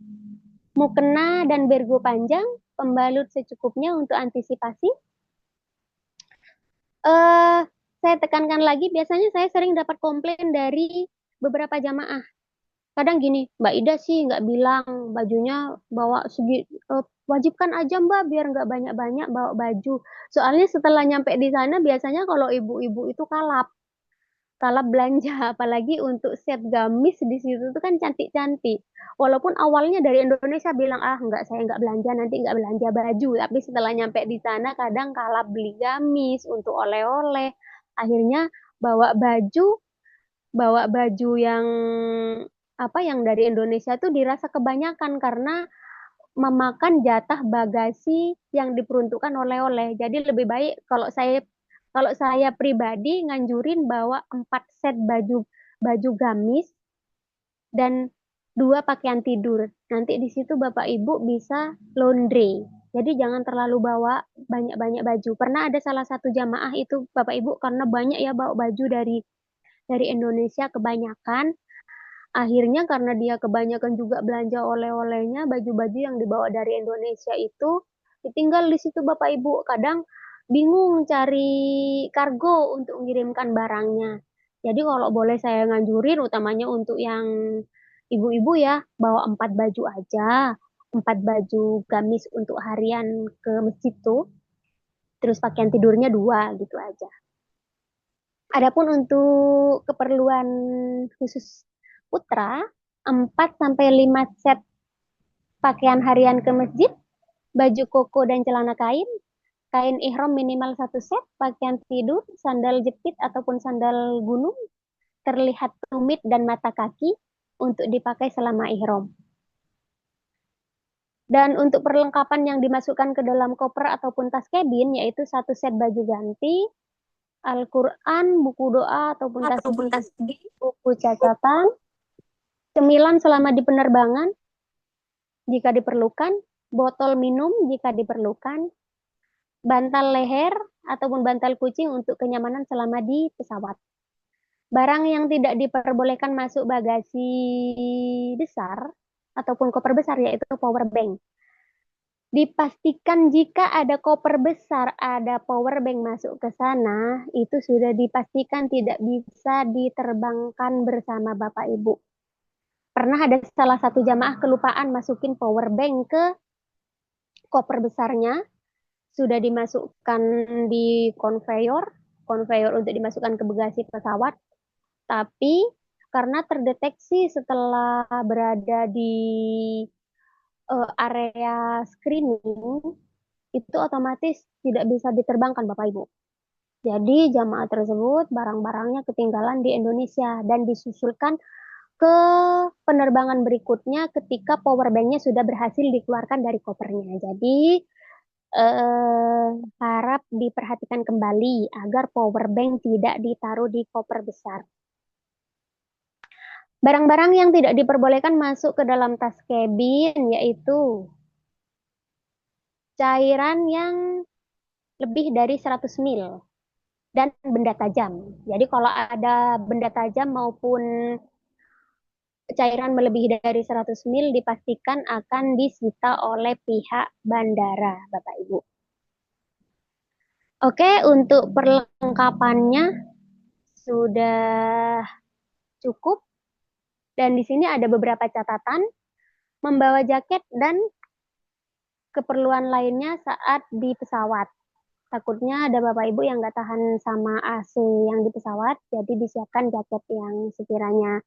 Mukena dan bergo panjang, pembalut secukupnya untuk antisipasi. Eh, saya tekankan lagi, biasanya saya sering dapat komplain dari beberapa jamaah. Kadang gini, Mbak Ida sih nggak bilang bajunya bawa segi, wajibkan aja Mbak biar nggak banyak-banyak bawa baju. Soalnya setelah nyampe di sana biasanya kalau ibu-ibu itu kalap. Kalau belanja apalagi untuk set gamis di situ tuh kan cantik-cantik walaupun awalnya dari Indonesia bilang ah nggak saya nggak belanja nanti nggak belanja baju tapi setelah nyampe di sana kadang kalah beli gamis untuk oleh-oleh akhirnya bawa baju bawa baju yang apa yang dari Indonesia tuh dirasa kebanyakan karena memakan jatah bagasi yang diperuntukkan oleh-oleh. Jadi lebih baik kalau saya pribadi nganjurin bawa 4 set baju baju gamis dan 2 pakaian tidur. Nanti di situ Bapak Ibu bisa laundry. Jadi jangan terlalu bawa banyak-banyak baju. Pernah ada salah satu jamaah itu Bapak Ibu karena banyak ya bawa baju dari Indonesia kebanyakan. Akhirnya karena dia kebanyakan juga belanja oleh-olehnya, baju-baju yang dibawa dari Indonesia itu ditinggal di situ Bapak Ibu. Kadang bingung cari kargo untuk mengirimkan barangnya. Jadi kalau boleh saya nganjurin, utamanya untuk yang ibu-ibu ya, bawa 4 baju aja. 4 baju gamis untuk harian ke masjid tuh. Terus pakaian tidurnya 2 gitu aja. Adapun untuk keperluan khusus putra, 4 sampai 5 set pakaian harian ke masjid, baju koko dan celana kain, kain ihram minimal 1 set, pakaian tidur, sandal jepit ataupun sandal gunung, terlihat tumit dan mata kaki untuk dipakai selama ihram. Dan untuk perlengkapan yang dimasukkan ke dalam koper ataupun tas kabin, yaitu 1 set baju ganti, Al-Quran, buku doa ataupun tasbih, buku catatan, cemilan selama di penerbangan jika diperlukan, botol minum jika diperlukan, bantal leher ataupun bantal kucing untuk kenyamanan selama di pesawat. Barang yang tidak diperbolehkan masuk bagasi besar ataupun koper besar yaitu power bank. Dipastikan jika ada koper besar, ada power bank masuk ke sana, itu sudah dipastikan tidak bisa diterbangkan bersama Bapak Ibu. Pernah ada salah satu jamaah kelupaan masukin power bank ke koper besarnya, sudah dimasukkan di konveyor untuk dimasukkan ke bagasi pesawat, tapi karena terdeteksi setelah berada di area screening, itu otomatis tidak bisa diterbangkan Bapak Ibu. Jadi jamaah tersebut barang-barangnya ketinggalan di Indonesia dan disusulkan ke penerbangan berikutnya ketika power banknya sudah berhasil dikeluarkan dari kopernya. Jadi harap diperhatikan kembali agar power bank tidak ditaruh di koper besar. Barang-barang yang tidak diperbolehkan masuk ke dalam tas kabin yaitu cairan yang lebih dari 100 mil dan benda tajam. Jadi kalau ada benda tajam maupun cairan melebihi dari 100 mil dipastikan akan disita oleh pihak bandara, Bapak Ibu. Oke, untuk perlengkapannya sudah cukup dan di sini ada beberapa catatan membawa jaket dan keperluan lainnya saat di pesawat. Takutnya ada Bapak Ibu yang nggak tahan sama AC yang di pesawat, jadi disiapkan jaket yang sekiranya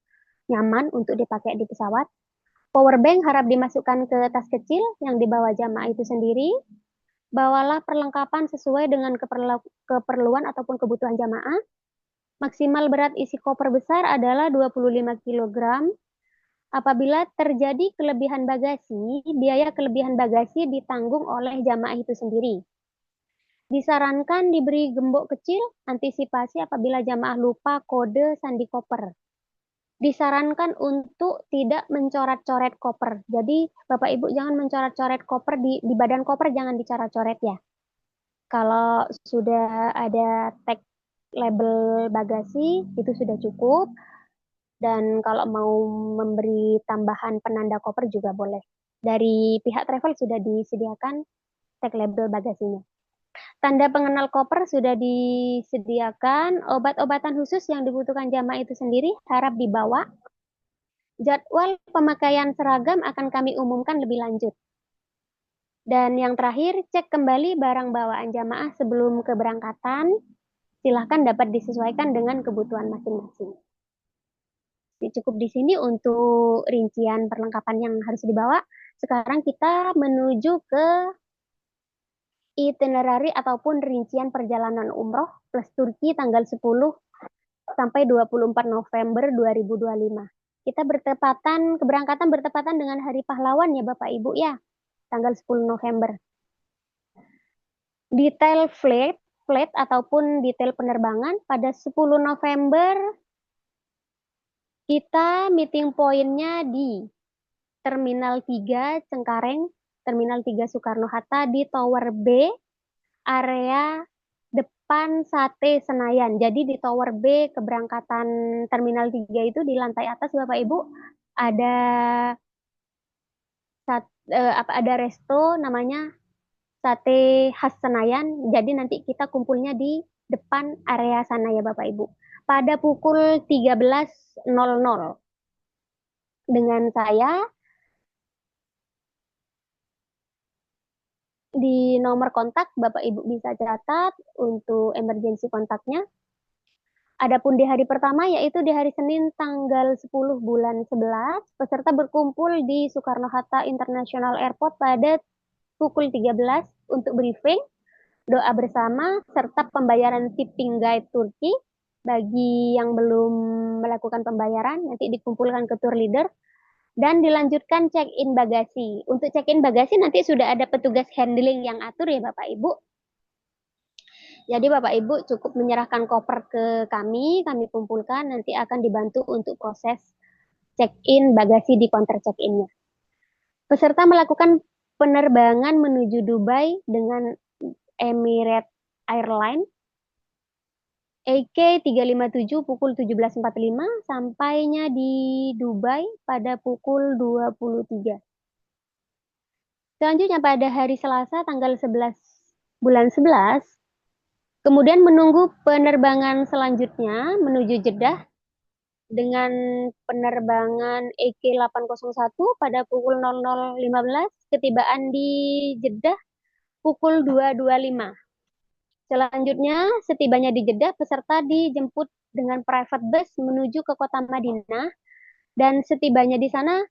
nyaman untuk dipakai di pesawat. Power bank harap dimasukkan ke tas kecil yang dibawa jamaah itu sendiri. Bawalah perlengkapan sesuai dengan keperluan ataupun kebutuhan jamaah. Maksimal berat isi koper besar adalah 25 kg. Apabila terjadi kelebihan bagasi, biaya kelebihan bagasi ditanggung oleh jamaah itu sendiri. Disarankan diberi gembok kecil, antisipasi apabila jamaah lupa kode sandi koper. Disarankan untuk tidak mencoret-coret koper. Jadi Bapak Ibu jangan mencoret-coret koper di badan koper, jangan dicoret-coret ya. Kalau sudah ada tag label bagasi itu sudah cukup. Dan kalau mau memberi tambahan penanda koper juga boleh. Dari pihak travel sudah disediakan tag label bagasinya. Tanda pengenal koper sudah disediakan. Obat-obatan khusus yang dibutuhkan jamaah itu sendiri harap dibawa. Jadwal pemakaian seragam akan kami umumkan lebih lanjut. Dan yang terakhir, cek kembali barang bawaan jamaah sebelum keberangkatan. Silahkan dapat disesuaikan dengan kebutuhan masing-masing. Cukup di sini untuk rincian perlengkapan yang harus dibawa. Sekarang kita menuju ke itinerary ataupun rincian perjalanan umroh plus Turki tanggal 10 sampai 24 November 2025. Kita keberangkatan bertepatan dengan Hari Pahlawan ya Bapak Ibu ya, tanggal 10 November. Detail flight ataupun detail penerbangan pada 10 November kita meeting pointnya di Terminal 3 Cengkareng, Terminal 3 Soekarno-Hatta di Tower B, area depan Sate Senayan. Jadi di Tower B keberangkatan Terminal 3 itu di lantai atas Bapak Ibu ada ada resto namanya Sate Khas Senayan. Jadi nanti kita kumpulnya di depan area sana ya Bapak Ibu. Pada pukul 13.00 dengan saya di nomor kontak Bapak Ibu bisa catat untuk emergency kontaknya. Adapun di hari pertama yaitu di hari Senin tanggal 10 bulan 11, peserta berkumpul di Soekarno-Hatta International Airport pada pukul 13 untuk briefing, doa bersama, serta pembayaran tipping guide Turki. Bagi yang belum melakukan pembayaran, nanti dikumpulkan ke tour leader dan dilanjutkan check-in bagasi. Untuk check-in bagasi nanti sudah ada petugas handling yang atur ya Bapak Ibu. Jadi Bapak Ibu cukup menyerahkan koper ke kami kumpulkan, nanti akan dibantu untuk proses check-in bagasi di counter check-innya. Peserta melakukan penerbangan menuju Dubai dengan Emirates Airlines EK 357 pukul 17.45, sampainya di Dubai pada pukul 23. Selanjutnya pada hari Selasa tanggal 11 bulan 11, kemudian menunggu penerbangan selanjutnya menuju Jeddah dengan penerbangan EK 801 pada pukul 00.15, ketibaan di Jeddah pukul 2.25. Selanjutnya, setibanya di Jeddah, peserta dijemput dengan private bus menuju ke kota Madinah, dan setibanya di sana,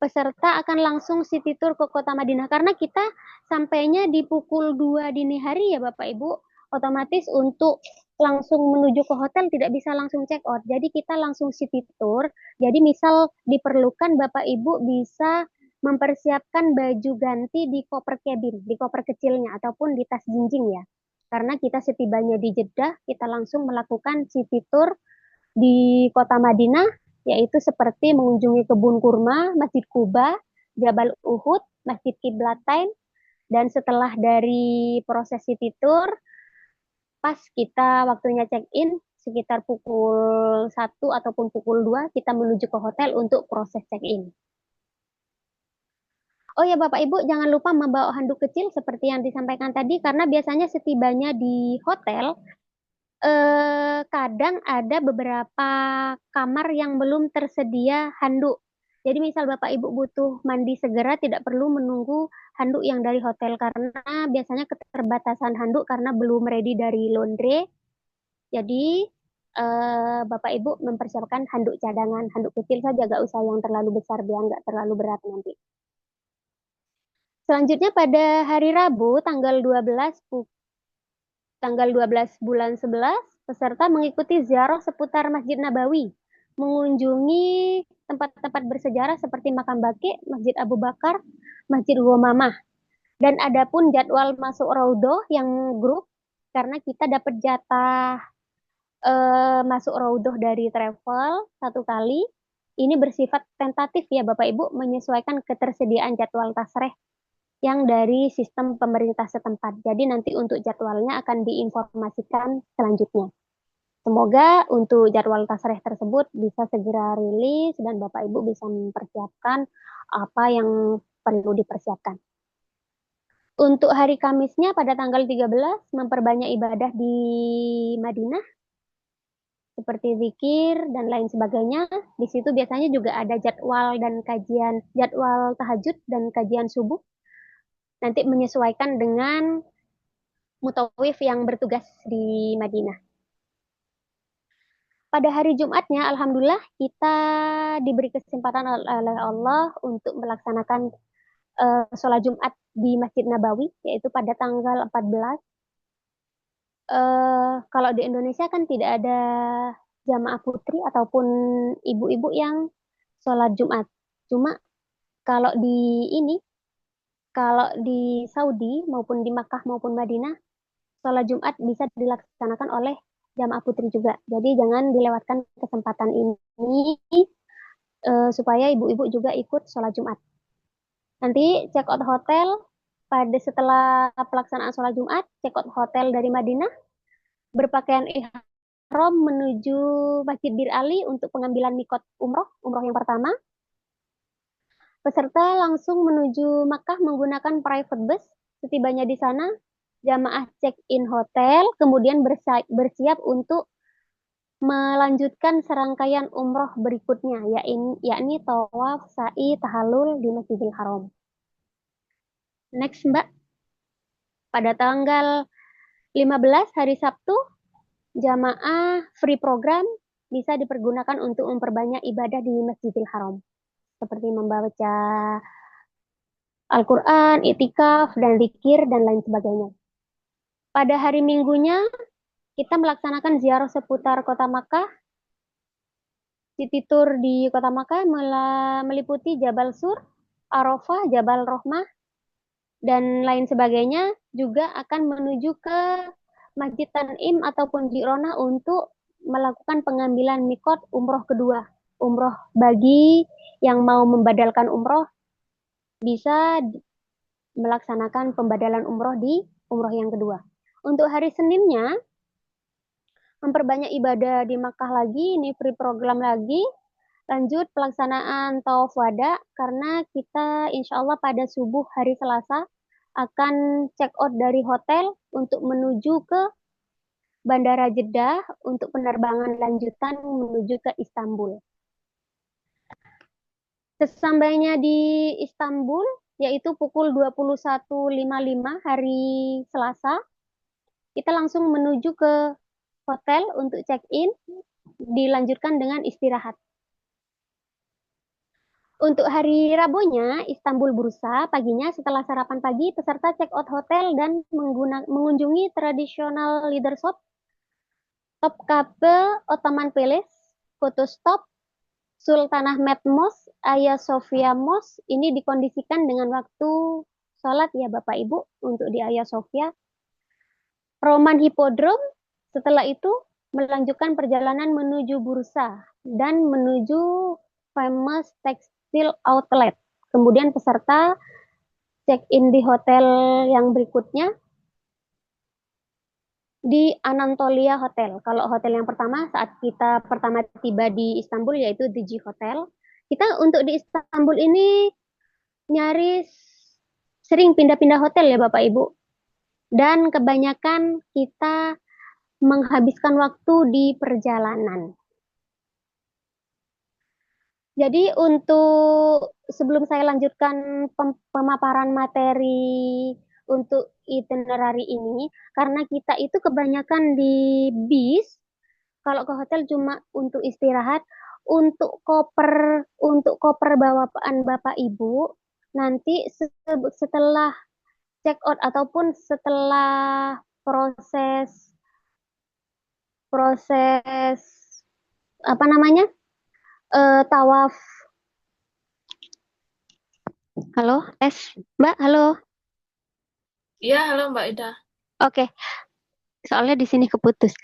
peserta akan langsung city tour ke kota Madinah. Karena kita sampainya di pukul 2 dini hari ya Bapak Ibu, otomatis untuk langsung menuju ke hotel tidak bisa langsung check out. Jadi kita langsung city tour. Jadi misal diperlukan Bapak Ibu bisa mempersiapkan baju ganti di koper cabin, di koper kecilnya ataupun di tas jinjing ya. Karena kita setibanya di Jeddah, kita langsung melakukan city tour di kota Madinah yaitu seperti mengunjungi kebun kurma, Masjid Kuba, Jabal Uhud, Masjid Kiblatain, dan setelah dari proses city tour, pas kita waktunya check-in, sekitar pukul 1 ataupun pukul 2 kita menuju ke hotel untuk proses check-in. Oh ya Bapak Ibu, jangan lupa membawa handuk kecil seperti yang disampaikan tadi, karena biasanya setibanya di hotel, kadang ada beberapa kamar yang belum tersedia handuk. Jadi misal Bapak Ibu butuh mandi segera, tidak perlu menunggu handuk yang dari hotel, karena biasanya keterbatasan handuk karena belum ready dari laundry. Jadi Bapak Ibu mempersiapkan handuk cadangan, handuk kecil saja, gak usah yang terlalu besar biar nggak terlalu berat nanti. Selanjutnya pada hari Rabu tanggal 12 bulan 11, peserta mengikuti ziarah seputar Masjid Nabawi, mengunjungi tempat-tempat bersejarah seperti Makam Baqi, Masjid Abu Bakar, Masjid Gomamah. Dan adapun jadwal masuk Raudhah yang grup, karena kita dapat jatah masuk Raudhah dari travel satu kali, ini bersifat tentatif ya Bapak Ibu, menyesuaikan ketersediaan jadwal tasreh yang dari sistem pemerintah setempat. Jadi nanti untuk jadwalnya akan diinformasikan selanjutnya. Semoga untuk jadwal tasreh tersebut bisa segera rilis dan Bapak Ibu bisa mempersiapkan apa yang perlu dipersiapkan. Untuk hari Kamisnya pada tanggal 13 memperbanyak ibadah di Madinah seperti zikir dan lain sebagainya. Di situ biasanya juga ada jadwal dan kajian, jadwal tahajud dan kajian subuh. Nanti menyesuaikan dengan mutawif yang bertugas di Madinah. Pada hari Jumatnya, alhamdulillah kita diberi kesempatan oleh Allah untuk melaksanakan sholat Jumat di Masjid Nabawi, yaitu pada tanggal 14. Kalau di Indonesia kan tidak ada jamaah putri ataupun ibu-ibu yang sholat Jumat. Cuma kalau di ini, kalau di Saudi maupun di Makkah maupun Madinah, sholat Jumat bisa dilaksanakan oleh jamaah putri juga. Jadi jangan dilewatkan kesempatan ini supaya ibu-ibu juga ikut sholat Jumat. Nanti check out hotel pada setelah pelaksanaan sholat Jumat, check out hotel dari Madinah, berpakaian ihram menuju Masjid Bir Ali untuk pengambilan mikot umroh yang pertama. Peserta langsung menuju Makkah menggunakan private bus. Setibanya di sana, jamaah check-in hotel, kemudian bersiap untuk melanjutkan serangkaian umroh berikutnya, yakni tawaf, sa'i, tahallul di Masjidil Haram. Next, Mbak. Pada tanggal 15 hari Sabtu, jamaah free program bisa dipergunakan untuk memperbanyak ibadah di Masjidil Haram, seperti membaca Al-Quran, itikaf, dan zikir, dan lain sebagainya. Pada hari Minggunya, kita melaksanakan ziarah seputar kota Makkah. City tour di kota Makkah meliputi Jabal Sur, Arafah, Jabal Rohmah, dan lain sebagainya. Juga akan menuju ke Masjid Tanim ataupun Ji'rona untuk melakukan pengambilan mikot umroh kedua. Umroh bagi yang mau membadalkan umroh bisa melaksanakan pembadalan umroh di umroh yang kedua. Untuk hari Seninnya, memperbanyak ibadah di Makkah lagi, ini free program lagi. Lanjut pelaksanaan tawaf wada, karena kita insya Allah pada subuh hari Selasa akan check out dari hotel untuk menuju ke Bandara Jeddah untuk penerbangan lanjutan menuju ke Istanbul. Sesampainya di Istanbul, yaitu pukul 21.55 hari Selasa, kita langsung menuju ke hotel untuk check-in, dilanjutkan dengan istirahat. Untuk hari Rabunya, Istanbul Bursa, paginya setelah sarapan pagi, peserta check-out hotel dan mengunjungi tradisional leader shop, Topkapi Ottoman Palace, foto stop, Sultanah Ahmed Mosque, Hagia Sophia Mosque, ini dikondisikan dengan waktu sholat ya Bapak Ibu untuk di Hagia Sophia. Roman Hippodrome, setelah itu melanjutkan perjalanan menuju Bursa. dan menuju famous textile outlet. Kemudian peserta check-in di hotel yang berikutnya di Anatolia Hotel. Kalau hotel yang pertama saat kita pertama tiba di Istanbul yaitu The G Hotel. Kita untuk di Istanbul ini nyaris sering pindah-pindah hotel ya Bapak Ibu. Dan kebanyakan kita menghabiskan waktu di perjalanan. Jadi untuk sebelum saya lanjutkan pemaparan materi untuk itinerary ini, karena kita itu kebanyakan di bis, kalau ke hotel cuma untuk istirahat, untuk koper bawaan Bapak Ibu, nanti setelah check out ataupun setelah proses proses apa namanya tawaf. Halo, tes, Mbak, halo. Iya, halo Mbak Ida. Oke, soalnya di sini keputus.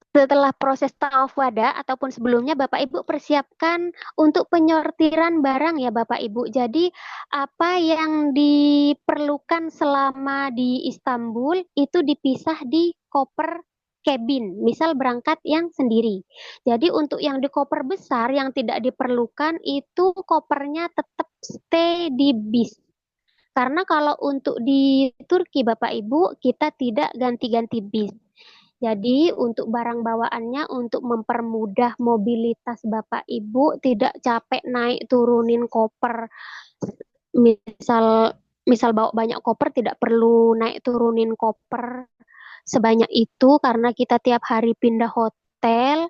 Setelah proses tawaf wada ataupun sebelumnya Bapak Ibu persiapkan untuk penyortiran barang ya Bapak Ibu. Jadi apa yang diperlukan selama di Istanbul itu dipisah di koper cabin, misal berangkat yang sendiri. Jadi untuk yang di koper besar yang tidak diperlukan itu kopernya tetap stay di bis. Karena kalau untuk di Turki Bapak Ibu kita tidak ganti-ganti bis. Jadi untuk barang bawaannya untuk mempermudah mobilitas Bapak Ibu tidak capek naik turunin koper. Misal misal bawa banyak koper tidak perlu naik turunin koper sebanyak itu karena kita tiap hari pindah hotel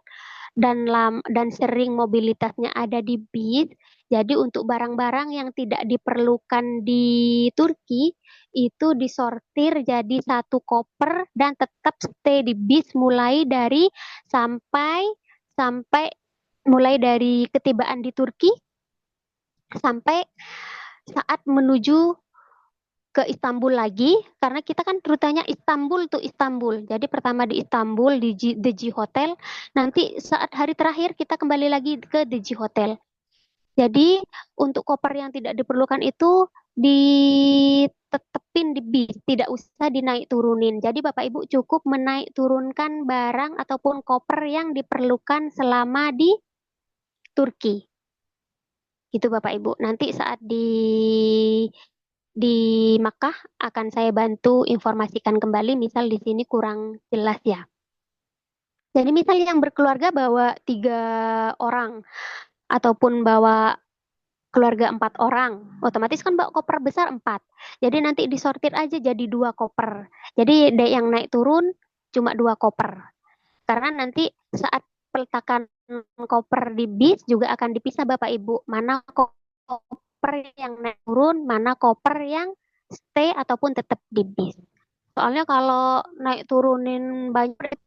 dan sering mobilitasnya ada di bis. Jadi untuk barang-barang yang tidak diperlukan di Turki itu disortir jadi satu koper dan tetap stay di bis sampai sampai mulai dari ketibaan di Turki sampai saat menuju ke Istanbul lagi karena kita kan rutenya Istanbul tuh Istanbul. Jadi pertama di Istanbul di The G Hotel, nanti saat hari terakhir kita kembali lagi ke The G Hotel. Jadi untuk koper yang tidak diperlukan itu ditetepin di bis, tidak usah dinaik turunin. Jadi Bapak Ibu cukup menaik turunkan barang ataupun koper yang diperlukan selama di Turki. Gitu Bapak Ibu. Nanti saat di Makkah akan saya bantu informasikan kembali, misal di sini kurang jelas ya. Jadi misal yang berkeluarga bawa 3 orang ataupun bawa keluarga 4 orang, otomatis kan bawa koper besar 4. Jadi nanti disortir aja jadi 2 koper. Jadi yang naik turun cuma 2 koper. Karena nanti saat peletakan koper di bis juga akan dipisah Bapak Ibu. Mana koper yang naik turun, mana koper yang stay ataupun tetap di bis. Soalnya kalau naik turunin banyak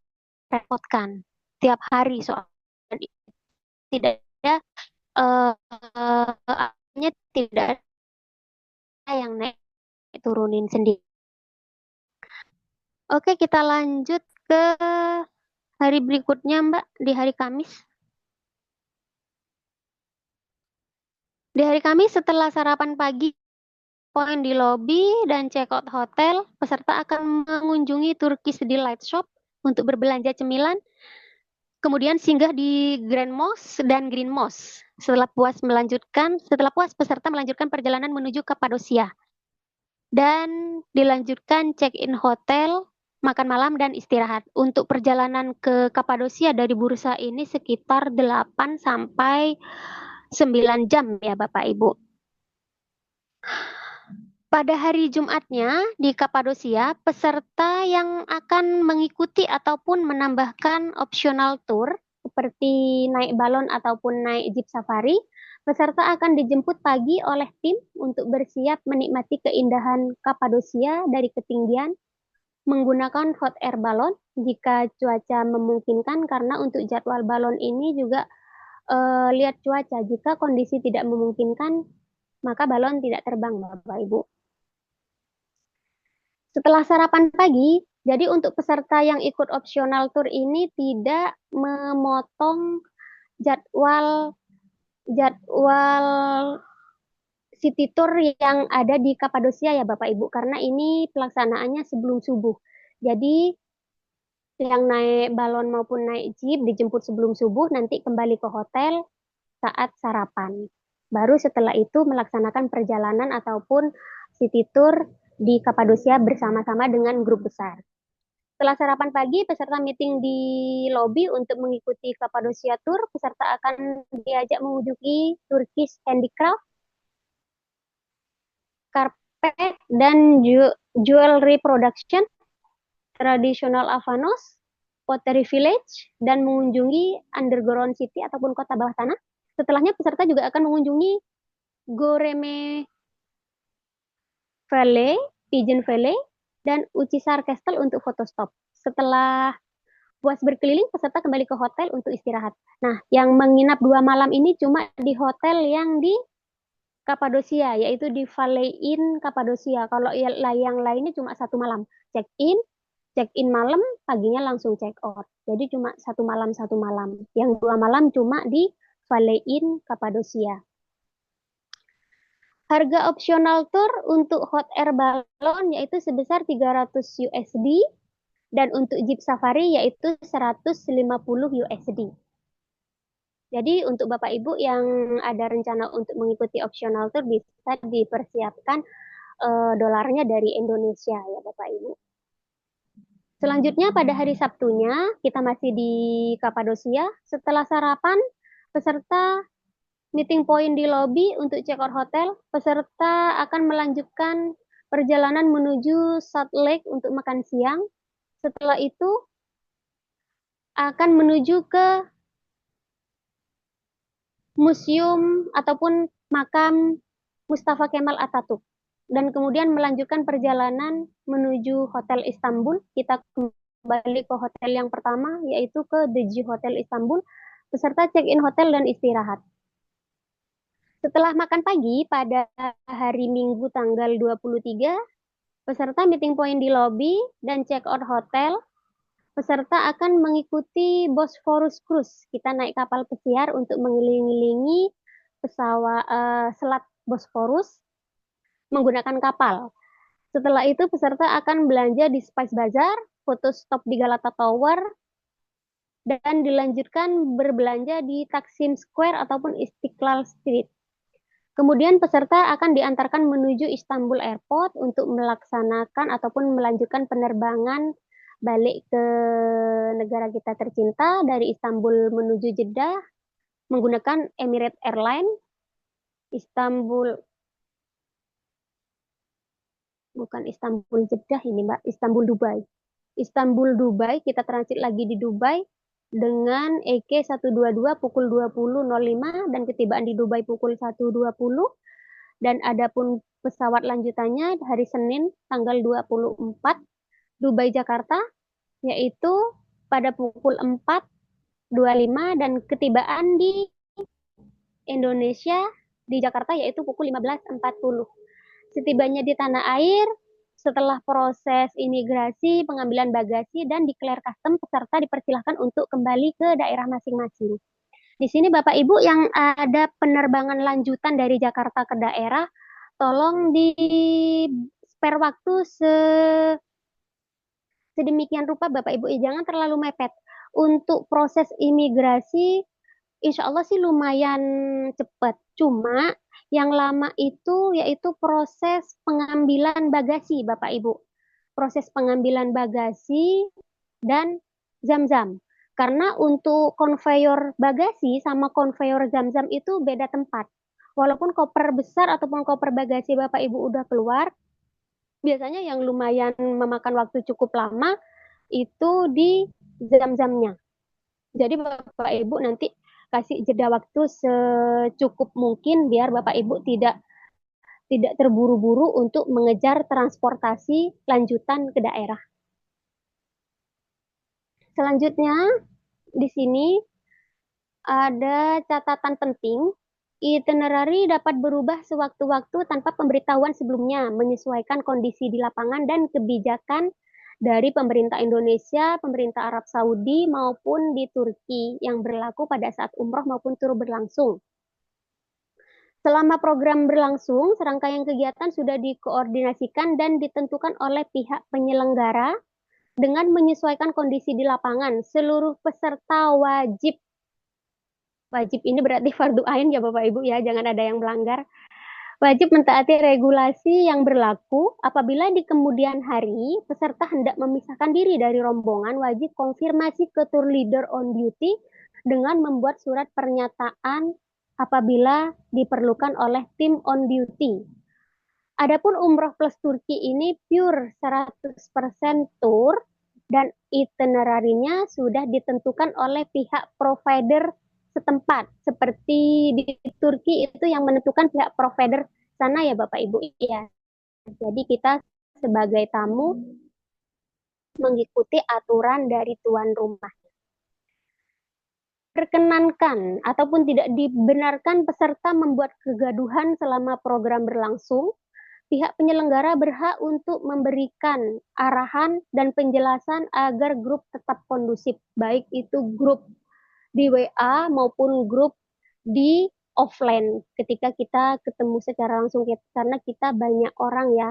repotkan tiap hari soalnya tidak ada tidak ada yang naik turunin sendiri. Oke, kita lanjut ke hari berikutnya, Mbak, di hari Kamis. Di hari Kamis setelah sarapan pagi, poin di lobi dan check out hotel, peserta akan mengunjungi Turkish Delight Shop untuk berbelanja cemilan, kemudian singgah di Grand Mosque dan Green Mosque. Setelah puas peserta melanjutkan perjalanan menuju Kapadosia dan dilanjutkan check-in hotel, makan malam dan istirahat. Untuk perjalanan ke Kapadosia dari Bursa ini sekitar 8 sampai 9 jam ya Bapak Ibu. Pada hari Jumatnya di Kapadosia, peserta yang akan mengikuti ataupun menambahkan optional tour seperti naik balon ataupun naik jeep safari, peserta akan dijemput pagi oleh tim untuk bersiap menikmati keindahan Kapadosia dari ketinggian menggunakan hot air balon jika cuaca memungkinkan karena untuk jadwal balon ini juga lihat cuaca. Jika kondisi tidak memungkinkan, maka balon tidak terbang Bapak Ibu. Setelah sarapan pagi, jadi untuk peserta yang ikut optional tour ini tidak memotong jadwal jadwal city tour yang ada di Kapadosia ya Bapak Ibu, karena ini pelaksanaannya sebelum subuh. Jadi yang naik balon maupun naik jeep dijemput sebelum subuh, nanti kembali ke hotel saat sarapan. Baru setelah itu melaksanakan perjalanan ataupun city tour di Kapadosia bersama-sama dengan grup besar. Setelah sarapan pagi, peserta meeting di lobi untuk mengikuti Kapadosia Tour. Peserta akan diajak mengunjungi Turkish Handicraft, Carpet, dan Jewelry Production, Traditional Avanos, Pottery Village, dan mengunjungi Underground City ataupun kota bawah tanah. Setelahnya peserta juga akan mengunjungi Goreme Valley, Pigeon Valley, dan Ucisar Castle untuk foto stop. Setelah puas berkeliling, peserta kembali ke hotel untuk istirahat. Nah, yang menginap 2 malam ini cuma di hotel yang di Kapadosia, yaitu di Valley Inn Kapadosia. Kalau yang lainnya cuma 1 malam. Check in malam, paginya langsung check out. Jadi cuma 1 malam 1 malam. Yang 2 malam cuma di Valley Inn Kapadosia. Harga opsional tour untuk hot air balon yaitu sebesar 300 USD dan untuk jeep safari yaitu 150 USD. Jadi untuk Bapak Ibu yang ada rencana untuk mengikuti optional tour bisa dipersiapkan dolarnya dari Indonesia ya Bapak Ibu. Selanjutnya pada hari Sabtunya kita masih di Kapadosia. Setelah sarapan peserta meeting point di lobi untuk check out hotel. Peserta akan melanjutkan perjalanan menuju Salt Lake untuk makan siang. Setelah itu akan menuju ke museum ataupun makam Mustafa Kemal Atatürk dan kemudian melanjutkan perjalanan menuju Hotel Istanbul. Kita kembali ke hotel yang pertama yaitu ke The G Hotel Istanbul. Peserta check-in hotel dan istirahat. Setelah makan pagi pada hari Minggu tanggal 23, peserta meeting point di lobi dan check out hotel. Peserta akan mengikuti Bosphorus Cruise. Kita naik kapal pesiar untuk mengelilingi pesawat Selat Bosphorus menggunakan kapal. Setelah itu peserta akan belanja di Spice Bazaar, foto stop di Galata Tower, dan dilanjutkan berbelanja di Taksim Square ataupun Istiqlal Street. Kemudian peserta akan diantarkan menuju Istanbul Airport untuk melaksanakan ataupun melanjutkan penerbangan balik ke negara kita tercinta dari Istanbul menuju Jeddah menggunakan Emirates Airlines. Bukan Istanbul Jeddah ini Mbak, Istanbul Dubai. Istanbul Dubai, kita transit lagi di Dubai dengan EK122 pukul 20.05 dan ketibaan di Dubai pukul 1.20 dan adapun pesawat lanjutannya hari Senin tanggal 24 Dubai Jakarta yaitu pada pukul 4.25 dan ketibaan di Indonesia di Jakarta yaitu pukul 15.40. Setibanya di tanah air, setelah proses imigrasi, pengambilan bagasi, dan declare custom, peserta dipersilahkan untuk kembali ke daerah masing-masing. Di sini Bapak Ibu yang ada penerbangan lanjutan dari Jakarta ke daerah, tolong di spare waktu sedemikian rupa Bapak Ibu, jangan terlalu mepet. Untuk proses imigrasi, insya Allah sih lumayan cepat. Cuma yang lama itu yaitu proses pengambilan bagasi Bapak Ibu. Proses pengambilan bagasi dan zam-zam. Karena untuk konveyor bagasi sama konveyor zam-zam itu beda tempat. Walaupun koper besar ataupun koper bagasi Bapak Ibu udah keluar, biasanya yang lumayan memakan waktu cukup lama itu di zam-zamnya. Jadi Bapak Ibu nanti kasih jeda waktu secukup mungkin biar Bapak Ibu tidak terburu-buru untuk mengejar transportasi lanjutan ke daerah. Selanjutnya di sini ada catatan penting. Itinerary dapat berubah sewaktu-waktu tanpa pemberitahuan sebelumnya, menyesuaikan kondisi di lapangan dan kebijakan dari pemerintah Indonesia, pemerintah Arab Saudi maupun di Turki yang berlaku pada saat umroh maupun tur berlangsung. Selama program berlangsung, serangkaian kegiatan sudah dikoordinasikan dan ditentukan oleh pihak penyelenggara dengan menyesuaikan kondisi di lapangan. Seluruh peserta wajib, wajib ini berarti fardu ain ya Bapak Ibu ya, jangan ada yang melanggar. Wajib mentaati regulasi yang berlaku. Apabila di kemudian hari peserta hendak memisahkan diri dari rombongan, wajib konfirmasi ke tour leader on duty dengan membuat surat pernyataan apabila diperlukan oleh tim on duty. Adapun umroh plus Turki ini pure 100% tour dan itinerarinya sudah ditentukan oleh pihak provider setempat. Seperti di Turki itu yang menentukan pihak provider sana ya Bapak Ibu. Ya. Jadi kita sebagai tamu mengikuti aturan dari tuan rumah. Perkenankan ataupun tidak dibenarkan peserta membuat kegaduhan selama program berlangsung. Pihak penyelenggara berhak untuk memberikan arahan dan penjelasan agar grup tetap kondusif, baik itu grup di WA maupun grup di offline ketika kita ketemu secara langsung karena kita banyak orang ya.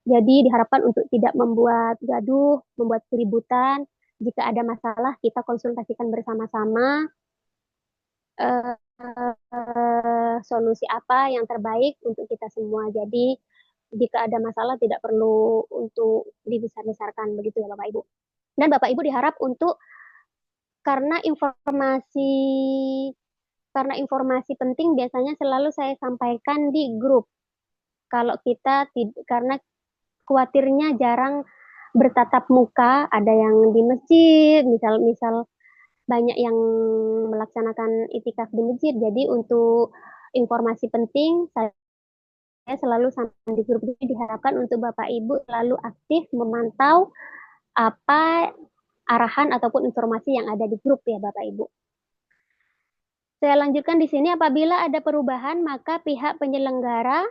Jadi diharapkan untuk tidak membuat gaduh, membuat keributan. Jika ada masalah kita konsultasikan bersama-sama solusi apa yang terbaik untuk kita semua. Jadi jika ada masalah tidak perlu untuk dibesar-besarkan begitu ya Bapak Ibu. Dan Bapak Ibu diharap untuk karena informasi karena informasi penting biasanya selalu saya sampaikan di grup. Kalau kita karena khawatirnya jarang bertatap muka, ada yang di masjid, misal banyak yang melaksanakan itikaf di masjid. Jadi untuk informasi penting saya selalu sampaikan di grup ini diharapkan untuk Bapak Ibu selalu aktif memantau apa arahan ataupun informasi yang ada di grup ya Bapak Ibu. Saya lanjutkan di sini apabila ada perubahan maka pihak penyelenggara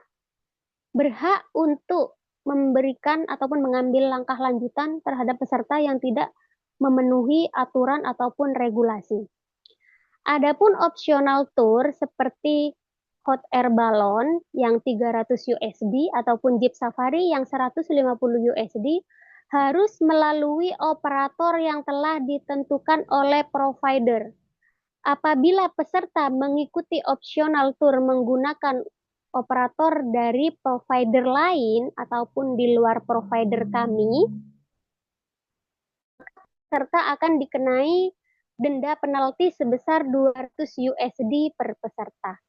berhak untuk memberikan ataupun mengambil langkah lanjutan terhadap peserta yang tidak memenuhi aturan ataupun regulasi. Adapun optional tour seperti hot air balloon yang 300 USD ataupun jeep safari yang 150 USD harus melalui operator yang telah ditentukan oleh provider. Apabila peserta mengikuti optional tour menggunakan operator dari provider lain ataupun di luar provider kami, peserta akan dikenai denda penalti sebesar 200 USD per peserta.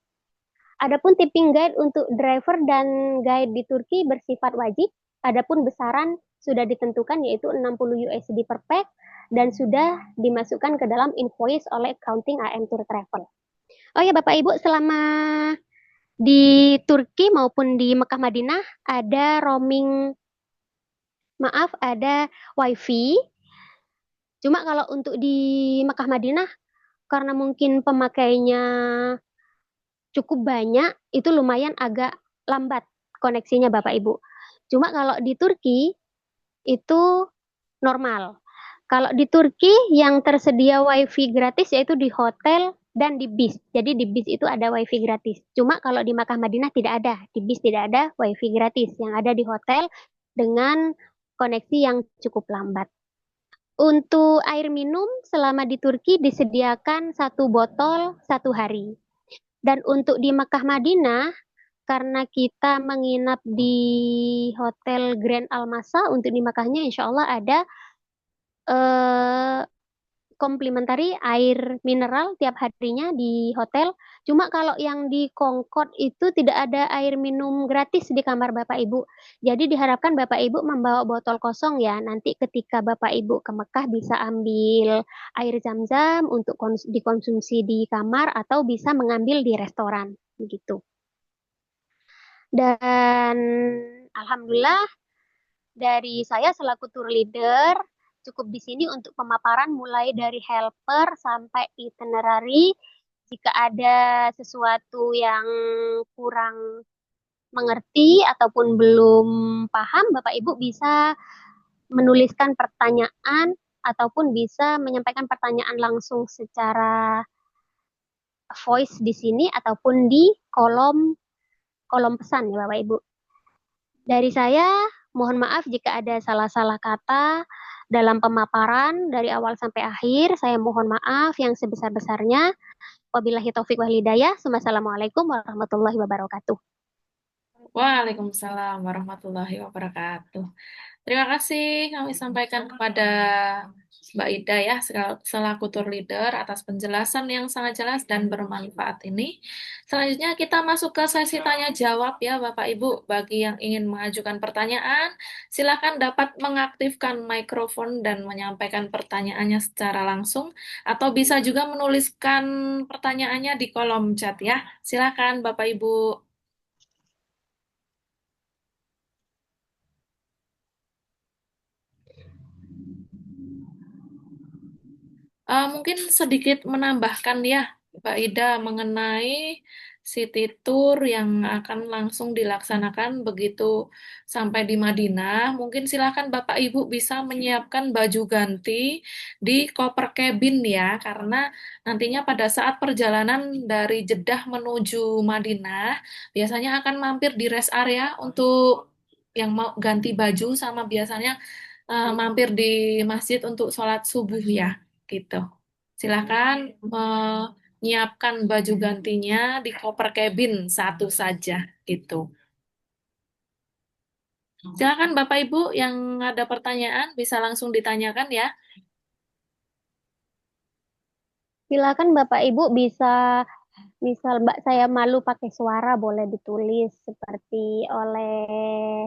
Adapun tipping guide untuk driver dan guide di Turki bersifat wajib. Adapun besaran sudah ditentukan yaitu 60 USD per pack dan sudah dimasukkan ke dalam invoice oleh accounting AM Tour Travel. Oh ya Bapak Ibu, selama di Turki maupun di Mekah Madinah ada roaming, maaf ada wifi. Cuma kalau untuk di Mekah Madinah karena mungkin pemakainya cukup banyak, itu lumayan agak lambat koneksinya Bapak Ibu. Cuma kalau di Turki itu normal. Kalau di Turki yang tersedia wifi gratis yaitu di hotel dan di bis. Jadi di bis itu ada wifi gratis. Cuma kalau di Makkah Madinah tidak ada. Di bis tidak ada wifi gratis. Yang ada di hotel dengan koneksi yang cukup lambat. Untuk air minum selama di Turki disediakan satu botol satu hari. Dan untuk di Mekah Madinah, karena kita menginap di Hotel Grand Al-Masa, untuk di Mekahnya insya Allah ada eh, komplementari air mineral tiap harinya di hotel. Cuma kalau yang di Concord itu tidak ada air minum gratis di kamar Bapak Ibu. Jadi diharapkan Bapak Ibu membawa botol kosong ya. Nanti ketika Bapak Ibu ke Mekah bisa ambil air zam-zam untuk dikonsumsi di kamar atau bisa mengambil di restoran begitu. Dan alhamdulillah dari saya selaku tour leader cukup di sini untuk pemaparan mulai dari helper sampai itinerary. Jika ada sesuatu yang kurang mengerti ataupun belum paham, Bapak Ibu bisa menuliskan pertanyaan ataupun bisa menyampaikan pertanyaan langsung secara voice di sini ataupun di kolom kolom pesan ya Bapak Ibu. Dari saya, mohon maaf jika ada salah-salah kata dalam pemaparan dari awal sampai akhir. Saya mohon maaf yang sebesar-besarnya. Wabillahi taufik wal hidayah. Wassalamualaikum warahmatullahi wabarakatuh. Waalaikumsalam warahmatullahi wabarakatuh. Terima kasih kami sampaikan kepada Mbak Ida ya selaku tour leader atas penjelasan yang sangat jelas dan bermanfaat ini. Selanjutnya kita masuk ke sesi tanya jawab ya Bapak Ibu. Bagi yang ingin mengajukan pertanyaan, silakan dapat mengaktifkan mikrofon dan menyampaikan pertanyaannya secara langsung atau bisa juga menuliskan pertanyaannya di kolom chat ya. Silakan Bapak Ibu. Mungkin sedikit menambahkan ya, Mbak Ida, mengenai city tour yang akan langsung dilaksanakan begitu sampai di Madinah. Mungkin silakan Bapak Ibu bisa menyiapkan baju ganti di koper cabin ya, karena nantinya pada saat perjalanan dari Jeddah menuju Madinah, biasanya akan mampir di rest area untuk yang mau ganti baju sama biasanya mampir di masjid untuk sholat subuh ya gitu. Silakan menyiapkan baju gantinya di koper cabin satu saja gitu. Silakan Bapak Ibu yang ada pertanyaan bisa langsung ditanyakan ya. Silakan Bapak Ibu bisa, misal Mbak saya malu pakai suara boleh ditulis seperti oleh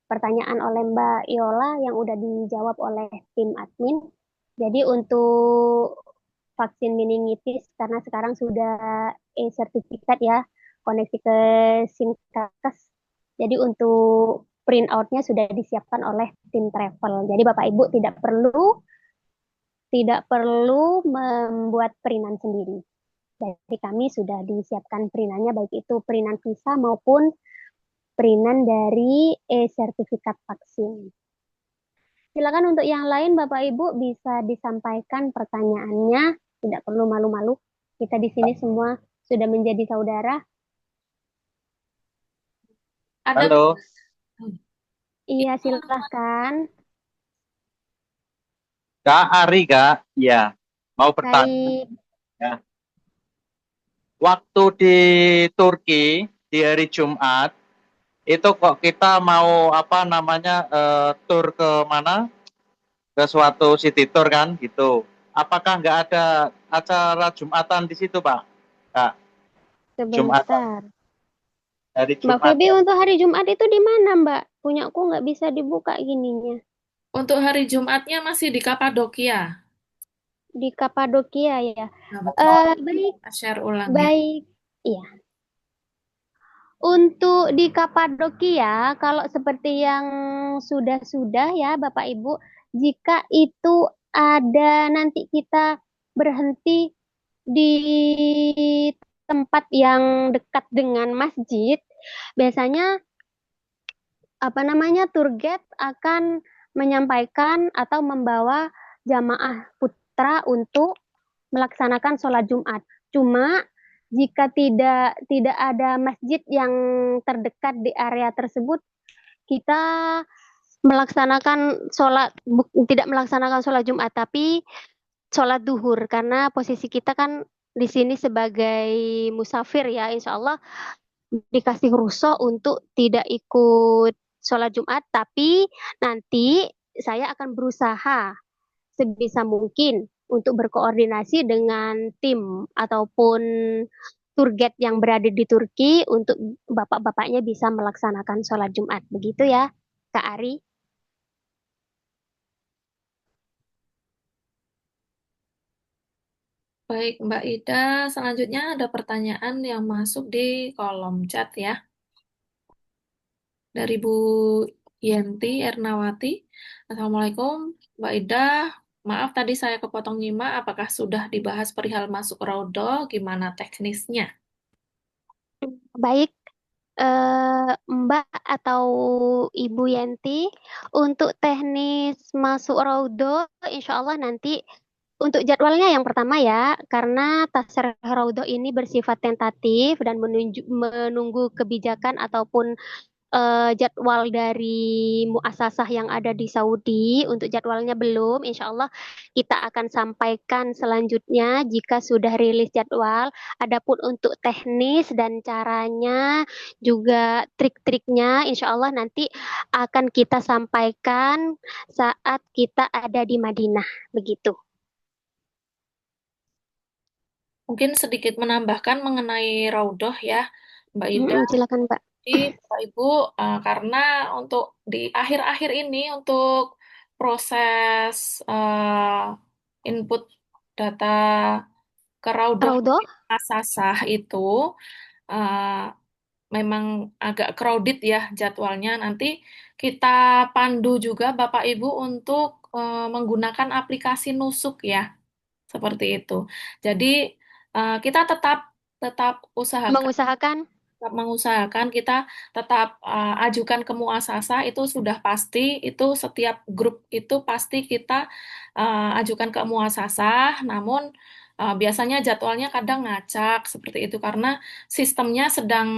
pertanyaan oleh Mbak Iola yang udah dijawab oleh tim admin. Jadi untuk vaksin meningitis karena sekarang sudah e-sertifikat ya, koneksi ke Sinkes. Jadi untuk print out-nya sudah disiapkan oleh tim travel. Jadi Bapak Ibu tidak perlu membuat printan sendiri. Jadi kami sudah disiapkan printannya baik itu printan visa maupun printan dari e-sertifikat vaksin. Silakan untuk yang lain Bapak Ibu bisa disampaikan pertanyaannya, tidak perlu malu-malu. Kita di sini semua sudah menjadi saudara. Ada Halo, Iya, silahkan. Kak Ari, Kak. Ya, mau bertanya. Baik, Ya. Waktu di Turki di hari Jumat, itu kok kita mau apa namanya tur ke mana? Ke suatu city tour kan gitu. Apakah nggak ada acara Jumatan di situ, Pak? Kak, Jumatan sebentar. hari Mbak Jumat. Feby untuk hari Jumat itu di mana, Mbak? Punyaku nggak bisa dibuka gininya. untuk hari Jumatnya masih di Kapadokia. Di Kapadokia ya. Nah, betul. Baik, Share ulang ya. baik. Iya. Untuk di Kapadokia, kalau seperti yang sudah-sudah ya Bapak Ibu, jika itu ada nanti kita berhenti di tempat yang dekat dengan masjid, biasanya apa namanya tour guide akan menyampaikan atau membawa jamaah putra untuk melaksanakan sholat Jumat. Cuma jika tidak ada masjid yang terdekat di area tersebut, kita tidak melaksanakan sholat Jumat, tapi sholat duhur karena posisi kita kan di sini sebagai musafir ya, insya Allah dikasih rukhsah untuk tidak ikut sholat Jumat, tapi nanti saya akan berusaha sebisa mungkin untuk berkoordinasi dengan tim ataupun tour guide yang berada di Turki untuk bapak-bapaknya bisa melaksanakan sholat Jumat. Begitu ya, Kak Ari. Baik, Mbak Ida. Selanjutnya ada pertanyaan yang masuk di kolom chat ya. Dari Bu Yenti Ernawati. Assalamualaikum, Mbak Ida. Maaf tadi saya kepotong nyimak. Apakah sudah dibahas perihal masuk Raudo? Gimana teknisnya? Baik, Mbak atau Ibu Yanti, untuk teknis masuk Raudo, insya Allah nanti untuk jadwalnya yang pertama ya, karena Tasreh Raudo ini bersifat tentatif dan menunggu kebijakan ataupun jadwal dari muasasah yang ada di Saudi. Untuk jadwalnya belum, insya Allah kita akan sampaikan selanjutnya jika sudah rilis jadwal. Adapun untuk teknis dan caranya juga trik-triknya, insya Allah nanti akan kita sampaikan saat kita ada di Madinah, begitu. Mungkin sedikit menambahkan mengenai Raudoh ya, Mbak Ida. Silakan Mbak. Jadi, Bapak Ibu, karena untuk di akhir-akhir ini untuk proses input data ke Raudoh Raudo? Asasah itu eh, memang agak crowded ya jadwalnya. Nanti kita pandu juga Bapak Ibu untuk menggunakan aplikasi Nusuk ya, seperti itu. Jadi kita tetap tetap usahakan Mengusahakan? tetap mengusahakan kita tetap ajukan ke muasasa itu sudah pasti, itu setiap grup itu pasti kita ajukan ke muasasa, namun biasanya jadwalnya kadang ngacak seperti itu karena sistemnya sedang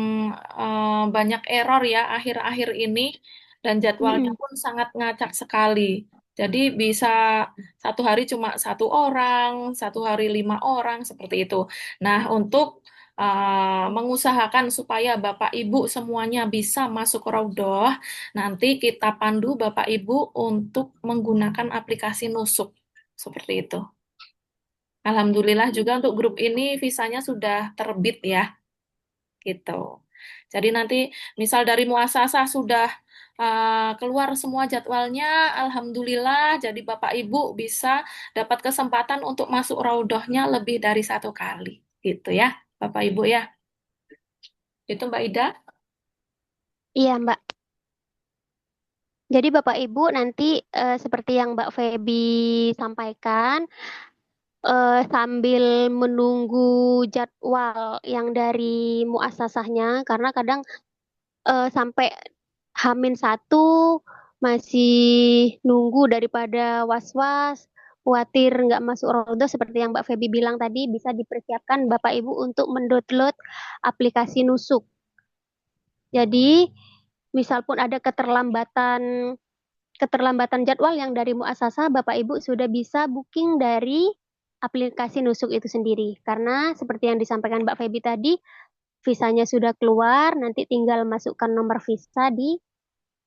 banyak error ya akhir-akhir ini dan jadwalnya Mm-mm. pun sangat ngacak sekali. Jadi bisa satu hari cuma satu orang, satu hari 5 orang seperti itu. Nah, untuk mengusahakan supaya Bapak Ibu semuanya bisa masuk Raudhah, nanti kita pandu Bapak Ibu untuk menggunakan aplikasi Nusuk. Seperti itu. Alhamdulillah juga untuk grup ini visanya sudah terbit ya, gitu. Jadi nanti misal dari muasasah sudah keluar semua jadwalnya, Alhamdulillah, jadi Bapak Ibu bisa dapat kesempatan untuk masuk Raudhahnya lebih dari satu kali, gitu ya, Bapak Ibu ya. Itu Mbak Ida. Iya Mbak. Jadi Bapak Ibu nanti seperti yang Mbak Feby sampaikan, sambil menunggu jadwal yang dari muasasahnya, karena kadang sampai H-1 masih nunggu daripada was-was, khawatir nggak masuk rodo seperti yang Mbak Feby bilang tadi, bisa dipersiapkan Bapak Ibu untuk mendownload aplikasi Nusuk. Jadi, misal pun ada keterlambatan jadwal yang dari muasasah, Bapak Ibu sudah bisa booking dari aplikasi Nusuk itu sendiri. Karena seperti yang disampaikan Mbak Feby tadi, visanya sudah keluar, nanti tinggal masukkan nomor visa di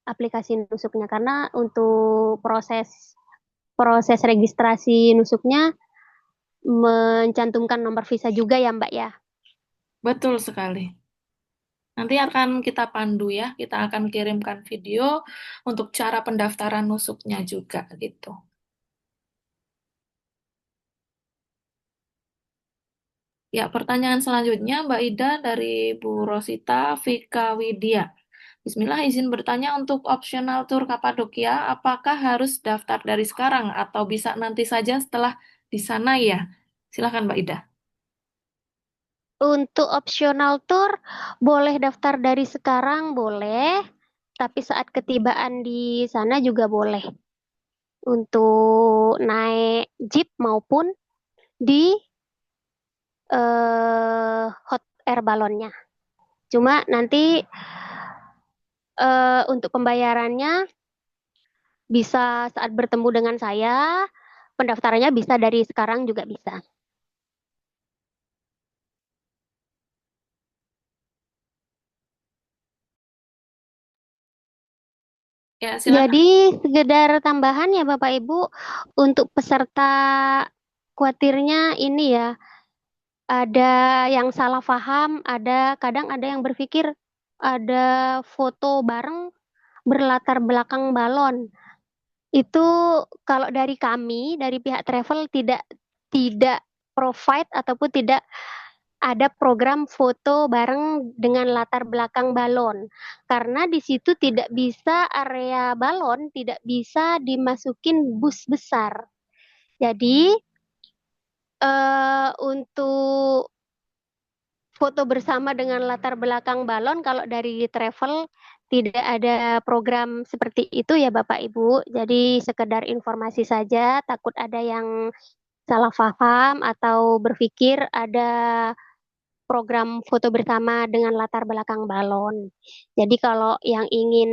aplikasi Nusuknya. Karena untuk proses proses registrasi Nusuknya mencantumkan nomor visa juga ya Mbak ya. Betul sekali. Nanti akan kita pandu ya, kita akan kirimkan video untuk cara pendaftaran nusuknya juga gitu. Ya, pertanyaan selanjutnya Mbak Ida dari Bu Rosita Vika Widya. Bismillah, izin bertanya untuk optional tour Kapadokia, apakah harus daftar dari sekarang atau bisa nanti saja setelah di sana ya? Silakan Mbak Ida. Untuk optional tour boleh daftar dari sekarang boleh, tapi saat ketibaan di sana juga boleh untuk naik jeep maupun di hot air balonnya. Cuma nanti untuk pembayarannya bisa saat bertemu dengan saya, pendaftarannya bisa dari sekarang juga bisa. Ya, silakan. Jadi sekedar tambahan ya Bapak Ibu, untuk peserta kuatirnya ini ya, ada yang salah paham, kadang ada yang berpikir ada foto bareng berlatar belakang balon. Itu kalau dari kami, dari pihak travel tidak provide ataupun tidak ada program foto bareng dengan latar belakang balon. Karena di situ tidak bisa area balon, tidak bisa dimasukin bus besar. Jadi untuk foto bersama dengan latar belakang balon kalau dari travel tidak ada program seperti itu ya Bapak Ibu. Jadi sekedar informasi saja, takut ada yang salah paham atau berpikir ada program foto bersama dengan latar belakang balon. Jadi kalau yang ingin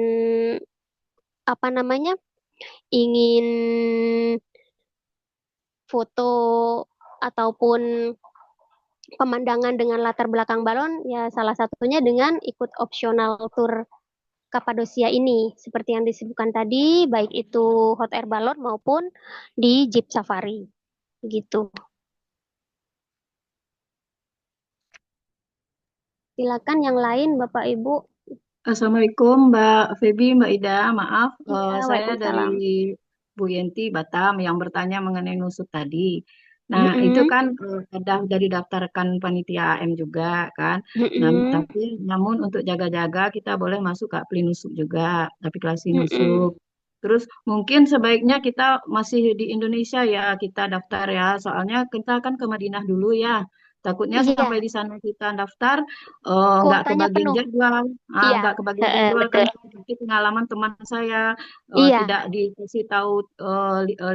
apa namanya? Ingin foto ataupun pemandangan dengan latar belakang balon ya salah satunya dengan ikut opsional tour Kapadosia ini seperti yang disebutkan tadi baik itu hot air balon maupun di jeep safari gitu. Silakan yang lain Bapak Ibu. Assalamualaikum Mbak Feby, Mbak Ida. Maaf, Iya, saya dari Waalaikumsalam. Bu Yenti Batam yang bertanya mengenai nusuk tadi. Nah, itu Mm-mm, kan ada dari daftarkan panitia AM juga kan. Nah, mm-mm, tapi namun untuk jaga-jaga kita boleh masuk ke apli nusuk juga, tapi klasi mm-mm. nusuk. Terus mungkin sebaiknya kita masih di Indonesia ya kita daftar ya. Soalnya kita kan ke Madinah dulu ya. Takutnya sampai Iya, di sana kita daftar nggak kuotanya kebagian penuh. jadwal. Iya, Nggak kebagian jadwal betul. karena seperti pengalaman teman saya Iya, tidak dikasih tahu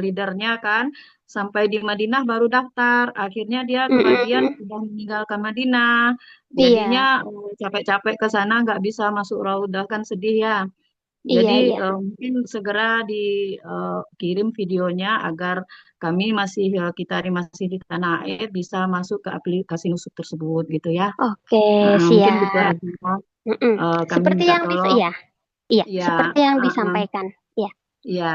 leadernya kan sampai di Madinah baru daftar akhirnya dia kebagian mm-mm. sudah meninggalkan Madinah jadinya Iya, capek-capek ke sana nggak bisa masuk raudah kan sedih ya. Jadi iya, iya. mungkin segera dikirim videonya agar kami masih di tanah air bisa masuk ke aplikasi nusuk tersebut gitu ya. Oke, Mungkin gitu siap. aja. Mm-mm. Kami Seperti minta yang tolong. iya, iya, Ya, seperti yang uh, uh, disampaikan. Iya, ya.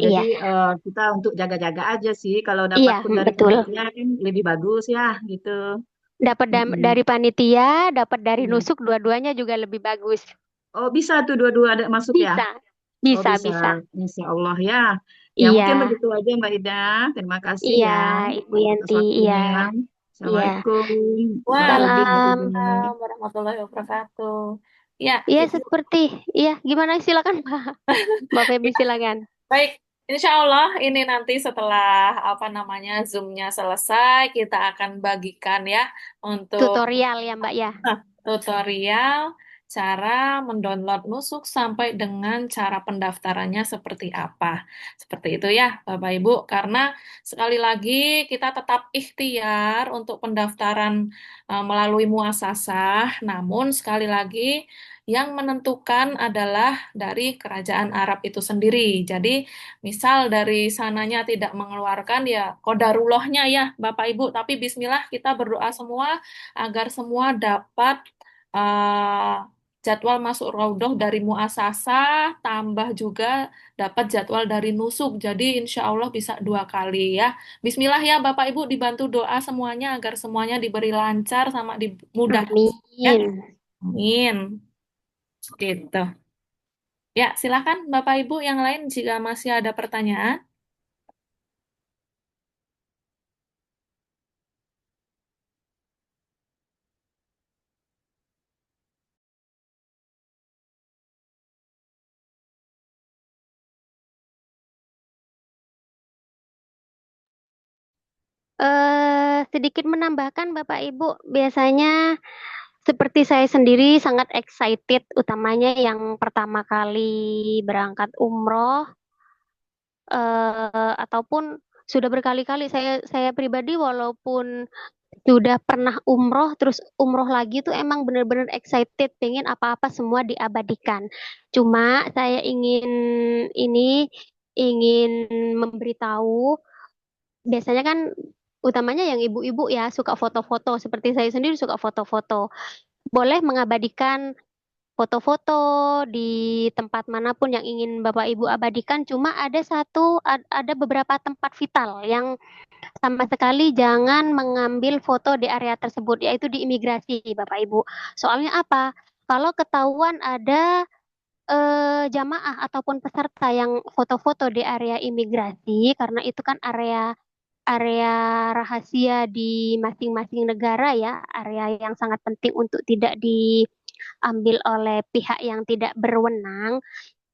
Jadi iya, kita untuk jaga-jaga aja sih. Kalau dapat iya, pun dari betul. panitia kan lebih bagus ya, gitu. Dapat Mm-mm. dari panitia, dapat dari Hmm. nusuk, dua-duanya juga lebih bagus. Oh bisa tuh dua-dua ada masuk ya? Bisa, Oh bisa, bisa, bisa. Insya Allah ya. Ya mungkin Iya, begitu aja Mbak Ida. Terima kasih iya, ya Ibu atas Yanti, iya, waktunya. iya. Assalamualaikum Mbak Salam. Ida. Waalaikumsalam warahmatullahi wabarakatuh. Ya, Iya, Ibu. seperti, iya, gimana silakan Mbak. Mbak Feby Ya, silakan. baik. Insya Allah ini nanti setelah apa namanya Zoom-nya selesai, kita akan bagikan ya untuk Tutorial ya Mbak ya. tutorial cara mendownload Nusuk sampai dengan cara pendaftarannya seperti apa. Seperti itu ya, Bapak Ibu. Karena sekali lagi kita tetap ikhtiar untuk pendaftaran melalui muasasah, namun sekali lagi yang menentukan adalah dari kerajaan Arab itu sendiri. Jadi, misal dari sananya tidak mengeluarkan ya kodarullahnya ya, Bapak Ibu, tapi bismillah kita berdoa semua agar semua dapat eh, jadwal masuk raudhah dari muasasah, tambah juga dapat jadwal dari nusuk. Jadi insya Allah bisa 2 kali ya. Bismillah ya Bapak Ibu dibantu doa semuanya agar semuanya diberi lancar sama dimudahkan ya. Amin. Amin. Gitu. Ya, silakan Bapak Ibu yang lain jika masih ada pertanyaan. Sedikit menambahkan Bapak Ibu, biasanya seperti saya sendiri sangat excited, utamanya yang pertama kali berangkat umroh, ataupun sudah berkali-kali saya pribadi walaupun sudah pernah umroh terus umroh lagi tuh emang bener-bener excited pengen apa-apa semua diabadikan. Cuma saya ingin memberitahu biasanya kan utamanya yang ibu-ibu ya suka foto-foto seperti saya sendiri suka foto-foto. Boleh mengabadikan foto-foto di tempat manapun yang ingin Bapak Ibu abadikan. Cuma ada beberapa tempat vital yang sama sekali jangan mengambil foto di area tersebut, yaitu di imigrasi, Bapak Ibu. Soalnya apa? Kalau ketahuan ada jamaah ataupun peserta yang foto-foto di area imigrasi, karena itu kan area area rahasia di masing-masing negara ya, area yang sangat penting untuk tidak diambil oleh pihak yang tidak berwenang.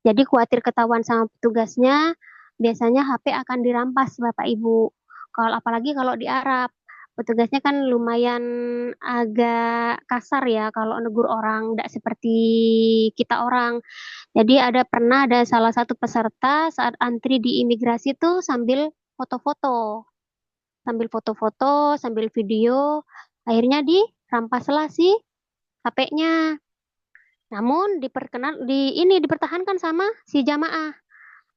Jadi khawatir ketahuan sama petugasnya, biasanya HP akan dirampas Bapak Ibu. Kalau apalagi kalau di Arab, Petugasnya kan lumayan agak kasar ya kalau negur orang, tidak seperti kita orang. Jadi pernah ada salah satu peserta saat antri di imigrasi tuh foto-foto, sambil foto-foto, sambil video, akhirnya dirampaslah si HP-nya. Namun dipertahankan sama si jamaah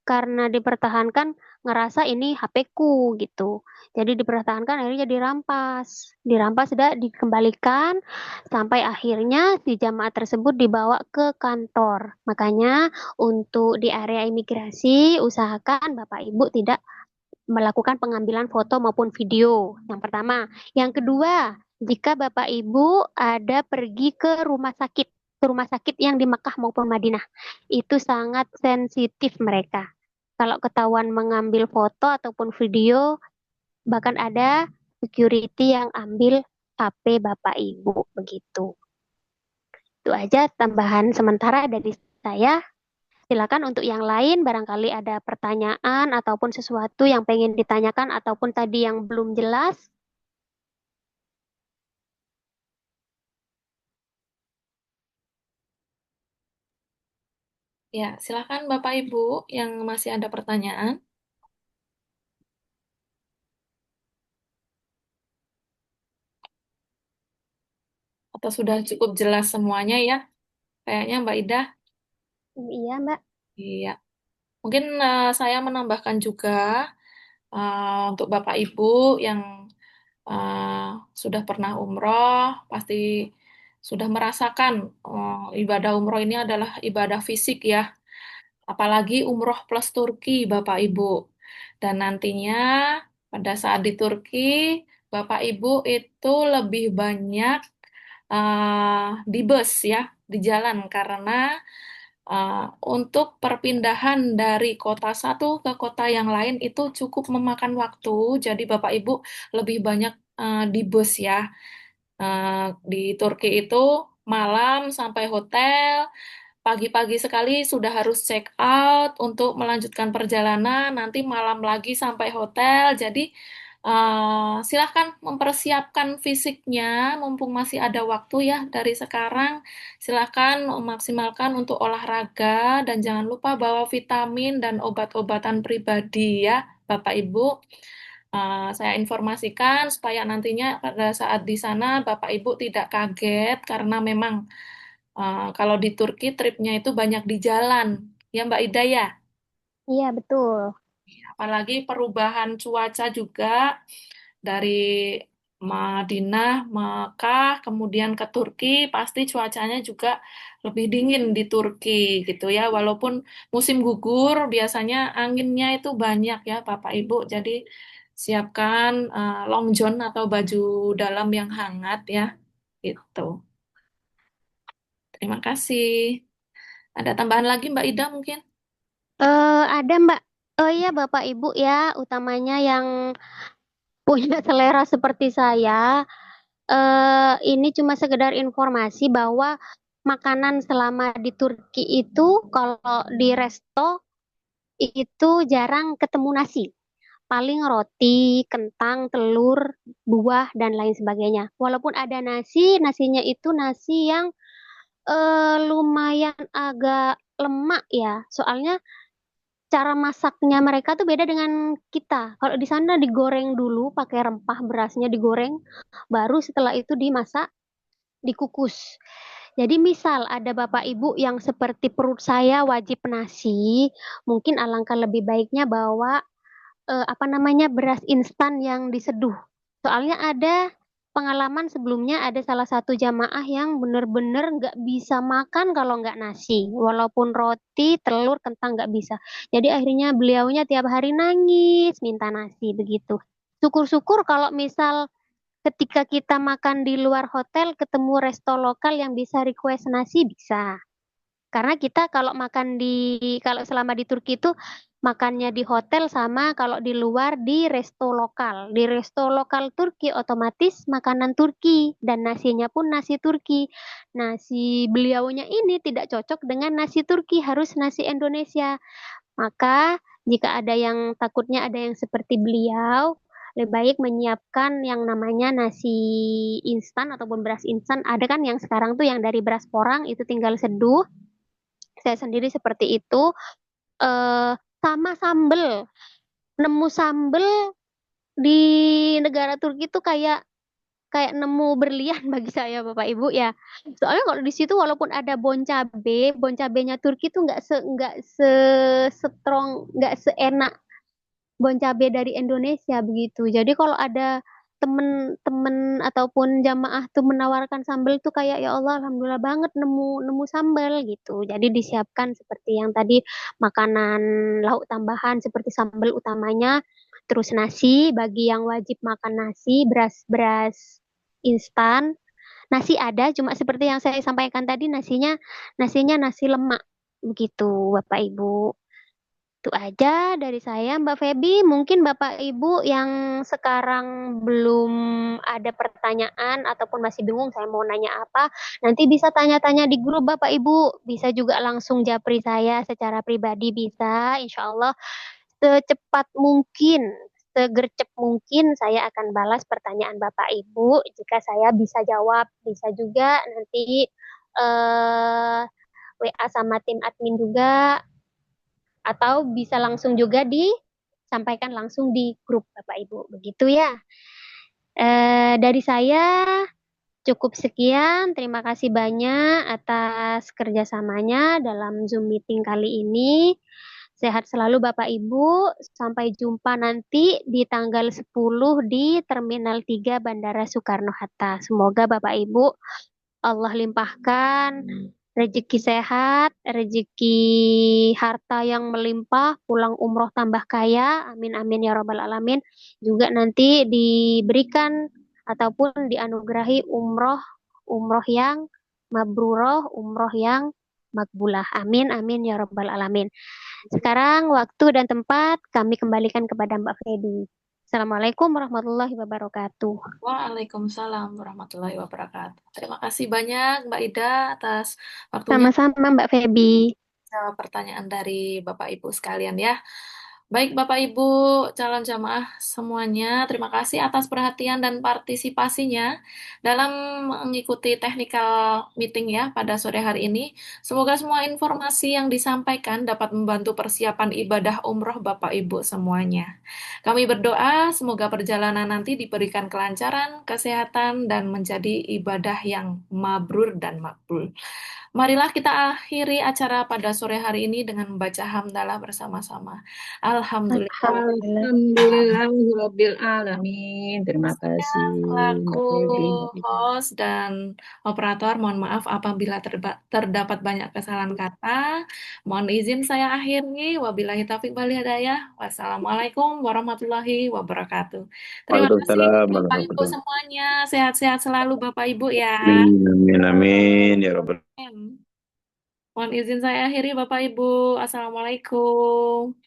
karena dipertahankan ngerasa ini HP-ku gitu. Jadi dipertahankan akhirnya dirampas. Dirampas sudah dikembalikan sampai akhirnya si jamaah tersebut dibawa ke kantor. Makanya untuk di area imigrasi usahakan Bapak Ibu tidak melakukan pengambilan foto maupun video. Yang pertama. Yang kedua, jika Bapak Ibu ada pergi ke rumah sakit yang di Makkah maupun Madinah, itu sangat sensitif mereka. Kalau ketahuan mengambil foto ataupun video, bahkan ada security yang ambil HP Bapak Ibu begitu. Itu aja tambahan sementara dari saya. Silakan untuk yang lain, barangkali ada pertanyaan ataupun sesuatu yang pengen ditanyakan ataupun tadi yang belum jelas. Ya, silakan Bapak Ibu yang masih ada pertanyaan. Atau sudah cukup jelas semuanya ya? Kayaknya Mbak Ida. Iya, Mbak. Iya. Mungkin saya menambahkan juga untuk Bapak Ibu yang eh, sudah pernah umroh, pasti sudah merasakan ibadah umroh ini adalah ibadah fisik ya. Apalagi umroh plus Turki, Bapak Ibu. Dan nantinya pada saat di Turki, Bapak Ibu itu lebih banyak di bus ya, di jalan karena untuk perpindahan dari kota satu ke kota yang lain itu cukup memakan waktu. Jadi Bapak Ibu lebih banyak di bus ya. Di Turki itu malam sampai hotel, pagi-pagi sekali sudah harus check out untuk melanjutkan perjalanan, nanti malam lagi sampai hotel. Jadi silahkan mempersiapkan fisiknya, mumpung masih ada waktu ya dari sekarang. Silahkan memaksimalkan untuk olahraga dan jangan lupa bawa vitamin dan obat-obatan pribadi ya, Bapak Ibu. Saya informasikan supaya nantinya pada saat di sana Bapak Ibu tidak kaget karena memang kalau di Turki tripnya itu banyak di jalan, ya Mbak Ida ya. Iya, betul. Apalagi perubahan cuaca juga dari Madinah, Mekah, kemudian ke Turki, pasti cuacanya juga lebih dingin di Turki gitu ya. Walaupun musim gugur biasanya anginnya itu banyak ya Bapak Ibu. Jadi siapkan long john atau baju dalam yang hangat ya. Gitu. Terima kasih. Ada tambahan lagi Mbak Ida mungkin? Ada Mbak. Oh iya Bapak Ibu ya, utamanya yang punya selera seperti saya. Ini cuma sekedar informasi bahwa makanan selama di Turki itu kalau di resto itu jarang ketemu nasi. Paling roti, kentang, telur, buah, dan lain sebagainya. Walaupun ada nasi, nasinya itu nasi yang lumayan agak lemak ya. Soalnya cara masaknya mereka tuh beda dengan kita. Kalau di sana digoreng dulu pakai rempah, berasnya digoreng, baru setelah itu dimasak, dikukus. Jadi misal ada bapak ibu yang seperti perut saya wajib nasi, mungkin alangkah lebih baiknya bawa beras instan yang diseduh. Soalnya ada pengalaman sebelumnya ada salah satu jamaah yang benar-benar nggak bisa makan kalau nggak nasi, walaupun roti, telur, kentang nggak bisa. Jadi akhirnya beliaunya tiap hari nangis minta nasi begitu. Syukur-syukur kalau misal ketika kita makan di luar hotel ketemu resto lokal yang bisa request nasi bisa. Karena kita kalau selama di Turki itu makannya di hotel sama kalau di luar di resto lokal. Di resto lokal Turki otomatis makanan Turki dan nasinya pun nasi Turki. Nasi beliaunya ini tidak cocok dengan nasi Turki, harus nasi Indonesia. Maka jika ada yang takutnya ada yang seperti beliau, lebih baik menyiapkan yang namanya nasi instan ataupun beras instan. Ada kan yang sekarang tuh yang dari beras porang itu tinggal seduh. Saya sendiri seperti itu. eh Sama sambel. Nemu sambel di negara Turki tuh kayak kayak nemu berlian bagi saya Bapak Ibu ya. Soalnya kalau di situ walaupun ada bon cabenya Turki tuh nggak se strong, nggak seenak bon cabe dari Indonesia begitu. Jadi kalau ada temen-temen ataupun jamaah tuh menawarkan sambal tuh kayak ya Allah alhamdulillah banget nemu nemu sambal gitu. Jadi disiapkan seperti yang tadi makanan lauk tambahan seperti sambal utamanya, terus nasi bagi yang wajib makan nasi, beras-beras instan. Nasi ada cuma seperti yang saya sampaikan tadi nasinya nasi lemak begitu Bapak Ibu. Itu aja dari saya, Mbak Feby. Mungkin Bapak Ibu yang sekarang belum ada pertanyaan ataupun masih bingung saya mau nanya apa, nanti bisa tanya-tanya di grup Bapak Ibu. Bisa juga langsung japri saya secara pribadi bisa. Insya Allah secepat mungkin, segercep mungkin saya akan balas pertanyaan Bapak Ibu. Jika saya bisa jawab, bisa juga nanti WA sama tim admin juga atau bisa langsung juga disampaikan langsung di grup Bapak Ibu. Begitu ya. Dari saya cukup sekian. Terima kasih banyak atas kerjasamanya dalam Zoom meeting kali ini. Sehat selalu Bapak Ibu. Sampai jumpa nanti di tanggal 10 di Terminal 3 Bandara Soekarno-Hatta. Semoga Bapak Ibu Allah limpahkan rezeki sehat, rezeki harta yang melimpah, pulang umroh tambah kaya, amin amin ya robbal alamin. Juga nanti diberikan ataupun dianugerahi umroh umroh yang mabruroh, umroh yang makbulah. Amin amin ya robbal alamin. Sekarang waktu dan tempat kami kembalikan kepada Mbak Feby. Assalamualaikum warahmatullahi wabarakatuh. Waalaikumsalam warahmatullahi wabarakatuh. Terima kasih banyak Mbak Ida atas waktunya Sama-sama Mbak Feby. jawab pertanyaan dari Bapak Ibu sekalian ya. Baik Bapak Ibu calon jamaah semuanya, terima kasih atas perhatian dan partisipasinya dalam mengikuti technical meeting ya pada sore hari ini. Semoga semua informasi yang disampaikan dapat membantu persiapan ibadah umroh Bapak Ibu semuanya. Kami berdoa semoga perjalanan nanti diberikan kelancaran, kesehatan, dan menjadi ibadah yang mabrur dan makbul. Marilah kita akhiri acara pada sore hari ini dengan membaca hamdalah bersama-sama. Alhamdulillah. Alhamdulillah. Alhamdulillahirabbil alamin. Terima Saya kasih selaku Mbak Feby. host dan operator, mohon maaf apabila terdapat banyak kesalahan kata. Mohon izin saya akhiri. Wabillahi taufiq wal hidayah. Wassalamualaikum warahmatullahi wabarakatuh. Terima kasih Waalaikumsalam Bapak Ibu warahmatullahi semuanya. Sehat-sehat selalu Bapak Ibu ya. wabarakatuh. Amin, amin, ya Rabbal Mohon izin saya akhiri Bapak Ibu. Assalamualaikum.